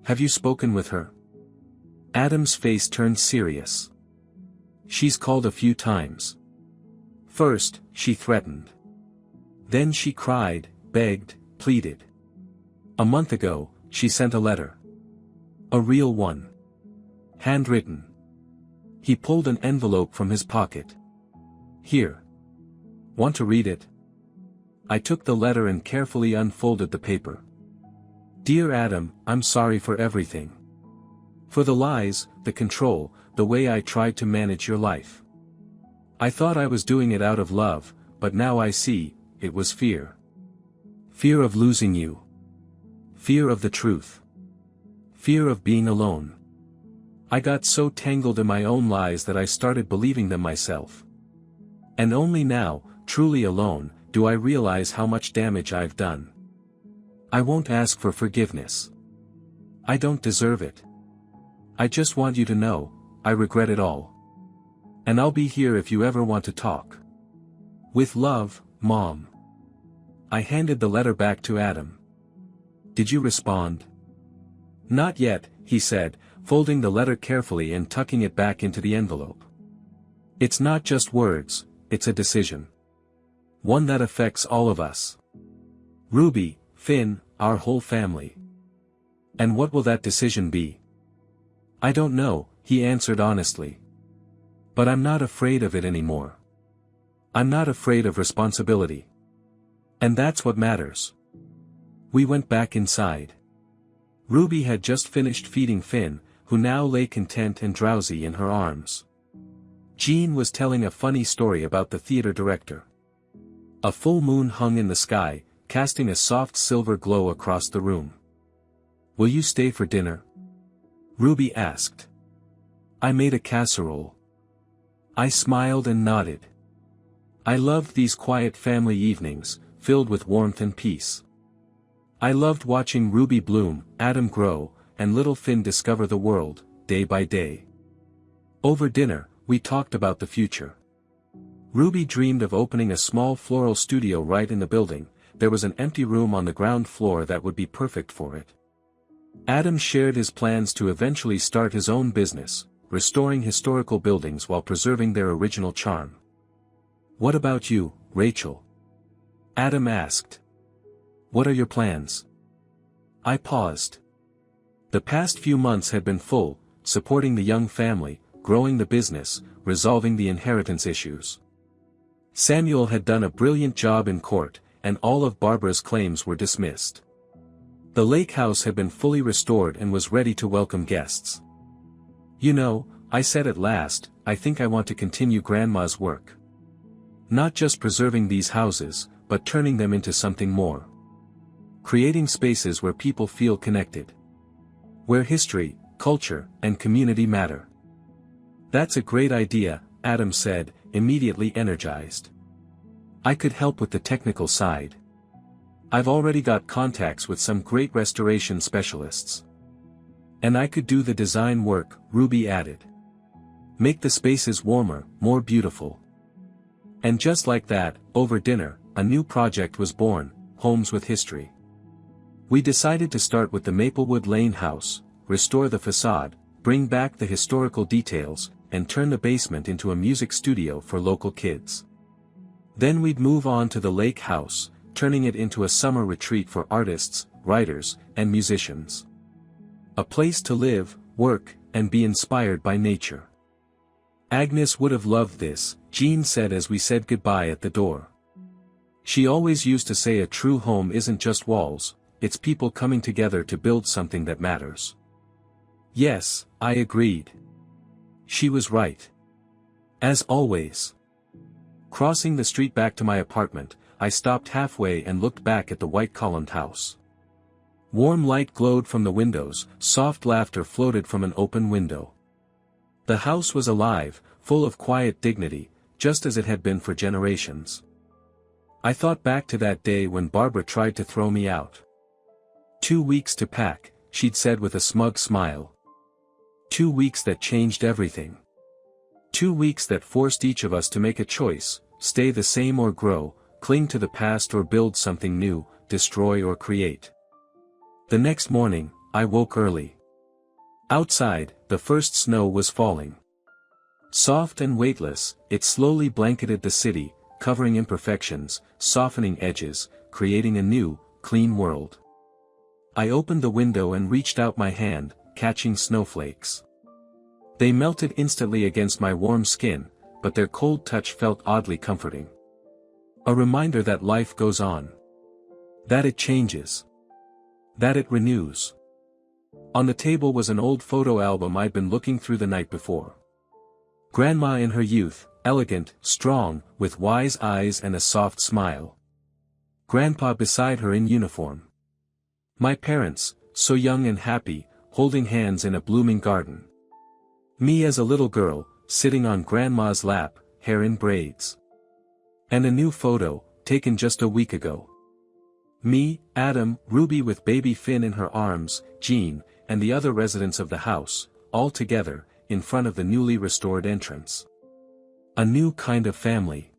Have you spoken with her?" Adam's face turned serious. "She's called a few times. First, she threatened. Then she cried, begged, pleaded. A month ago, she sent a letter. A real one. Handwritten." He pulled an envelope from his pocket. "Here. Want to read it?" I took the letter and carefully unfolded the paper. "Dear Adam, I'm sorry for everything. For the lies, the control, the way I tried to manage your life. I thought I was doing it out of love, but now I see, it was fear. Fear of losing you. Fear of the truth. Fear of being alone. I got so tangled in my own lies that I started believing them myself. And only now, truly alone, do I realize how much damage I've done. I won't ask for forgiveness. I don't deserve it. I just want you to know, I regret it all. And I'll be here if you ever want to talk. With love, Mom." I handed the letter back to Adam. "Did you respond?" "Not yet," he said, folding the letter carefully and tucking it back into the envelope. "It's not just words, it's a decision. One that affects all of us. Ruby, Finn, our whole family. And what will that decision be?" "I don't know," he answered honestly. "But I'm not afraid of it anymore. I'm not afraid of responsibility. And that's what matters." We went back inside. Ruby had just finished feeding Finn, who now lay content and drowsy in her arms. Jean was telling a funny story about the theater director. A full moon hung in the sky, casting a soft silver glow across the room. "Will you stay for dinner?" Ruby asked. "I made a casserole." I smiled and nodded. I loved these quiet family evenings, filled with warmth and peace. I loved watching Ruby bloom, Adam grow, and little Finn discover the world, day by day. Over dinner, we talked about the future. Ruby dreamed of opening a small floral studio right in the building. There was an empty room on the ground floor that would be perfect for it. Adam shared his plans to eventually start his own business, restoring historical buildings while preserving their original charm. "What about you, Rachel?" Adam asked. "What are your plans?" I paused. The past few months had been full, supporting the young family, growing the business, resolving the inheritance issues. Samuel had done a brilliant job in court, and all of Barbara's claims were dismissed. The lake house had been fully restored and was ready to welcome guests. "You know," I said at last, "I think I want to continue Grandma's work. Not just preserving these houses, but turning them into something more. Creating spaces where people feel connected. Where history, culture, and community matter." "That's a great idea," Adam said, immediately energized. "I could help with the technical side. I've already got contacts with some great restoration specialists. And I could do the design work," Ruby added. Make the spaces warmer, more beautiful. And just like that, over dinner, a new project was born, Homes with History. We decided to start with the Maplewood Lane house, restore the facade, bring back the historical details, and turn the basement into a music studio for local kids. Then we'd move on to the Lake House, turning it into a summer retreat for artists, writers, and musicians. A place to live, work, and be inspired by nature. Agnes would have loved this, Jean said as we said goodbye at the door. She always used to say a true home isn't just walls, it's people coming together to build something that matters. Yes, I agreed. She was right. As always. Crossing the street back to my apartment, I stopped halfway and looked back at the white-columned house. Warm light glowed from the windows, soft laughter floated from an open window. The house was alive, full of quiet dignity, just as it had been for generations. I thought back to that day when Barbara tried to throw me out. 2 weeks to pack, she'd said with a smug smile. 2 weeks that changed everything. 2 weeks that forced each of us to make a choice, stay the same or grow, cling to the past or build something new, destroy or create. The next morning, I woke early. Outside, the first snow was falling. Soft and weightless, it slowly blanketed the city, covering imperfections, softening edges, creating a new, clean world. I opened the window and reached out my hand, catching snowflakes. They melted instantly against my warm skin, but their cold touch felt oddly comforting. A reminder that life goes on. That it changes. That it renews. On the table was an old photo album I'd been looking through the night before. Grandma in her youth, elegant, strong, with wise eyes and a soft smile. Grandpa beside her in uniform. My parents, so young and happy, holding hands in a blooming garden. Me as a little girl, sitting on Grandma's lap, hair in braids. And a new photo, taken just a week ago. Me, Adam, Ruby with baby Finn in her arms, Jean, and the other residents of the house, all together, in front of the newly restored entrance. A new kind of family.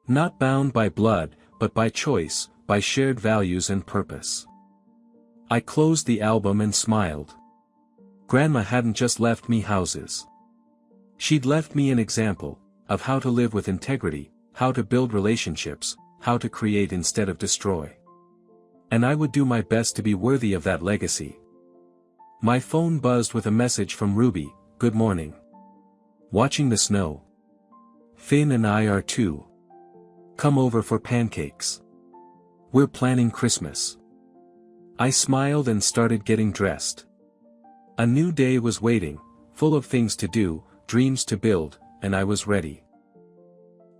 Not bound by blood, but by choice, by shared values and purpose. I closed the album and smiled. Grandma hadn't just left me houses. She'd left me an example, of how to live with integrity, how to build relationships, how to create instead of destroy. And I would do my best to be worthy of that legacy. My phone buzzed with a message from Ruby, "Good morning. Watching the snow. Finn and I are too. Come over for pancakes. We're planning Christmas." I smiled and started getting dressed. A new day was waiting, full of things to do, dreams to build, and I was ready.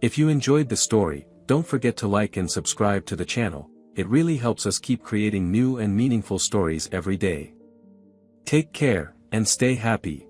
If you enjoyed the story, don't forget to like and subscribe to the channel, it really helps us keep creating new and meaningful stories every day. Take care, and stay happy.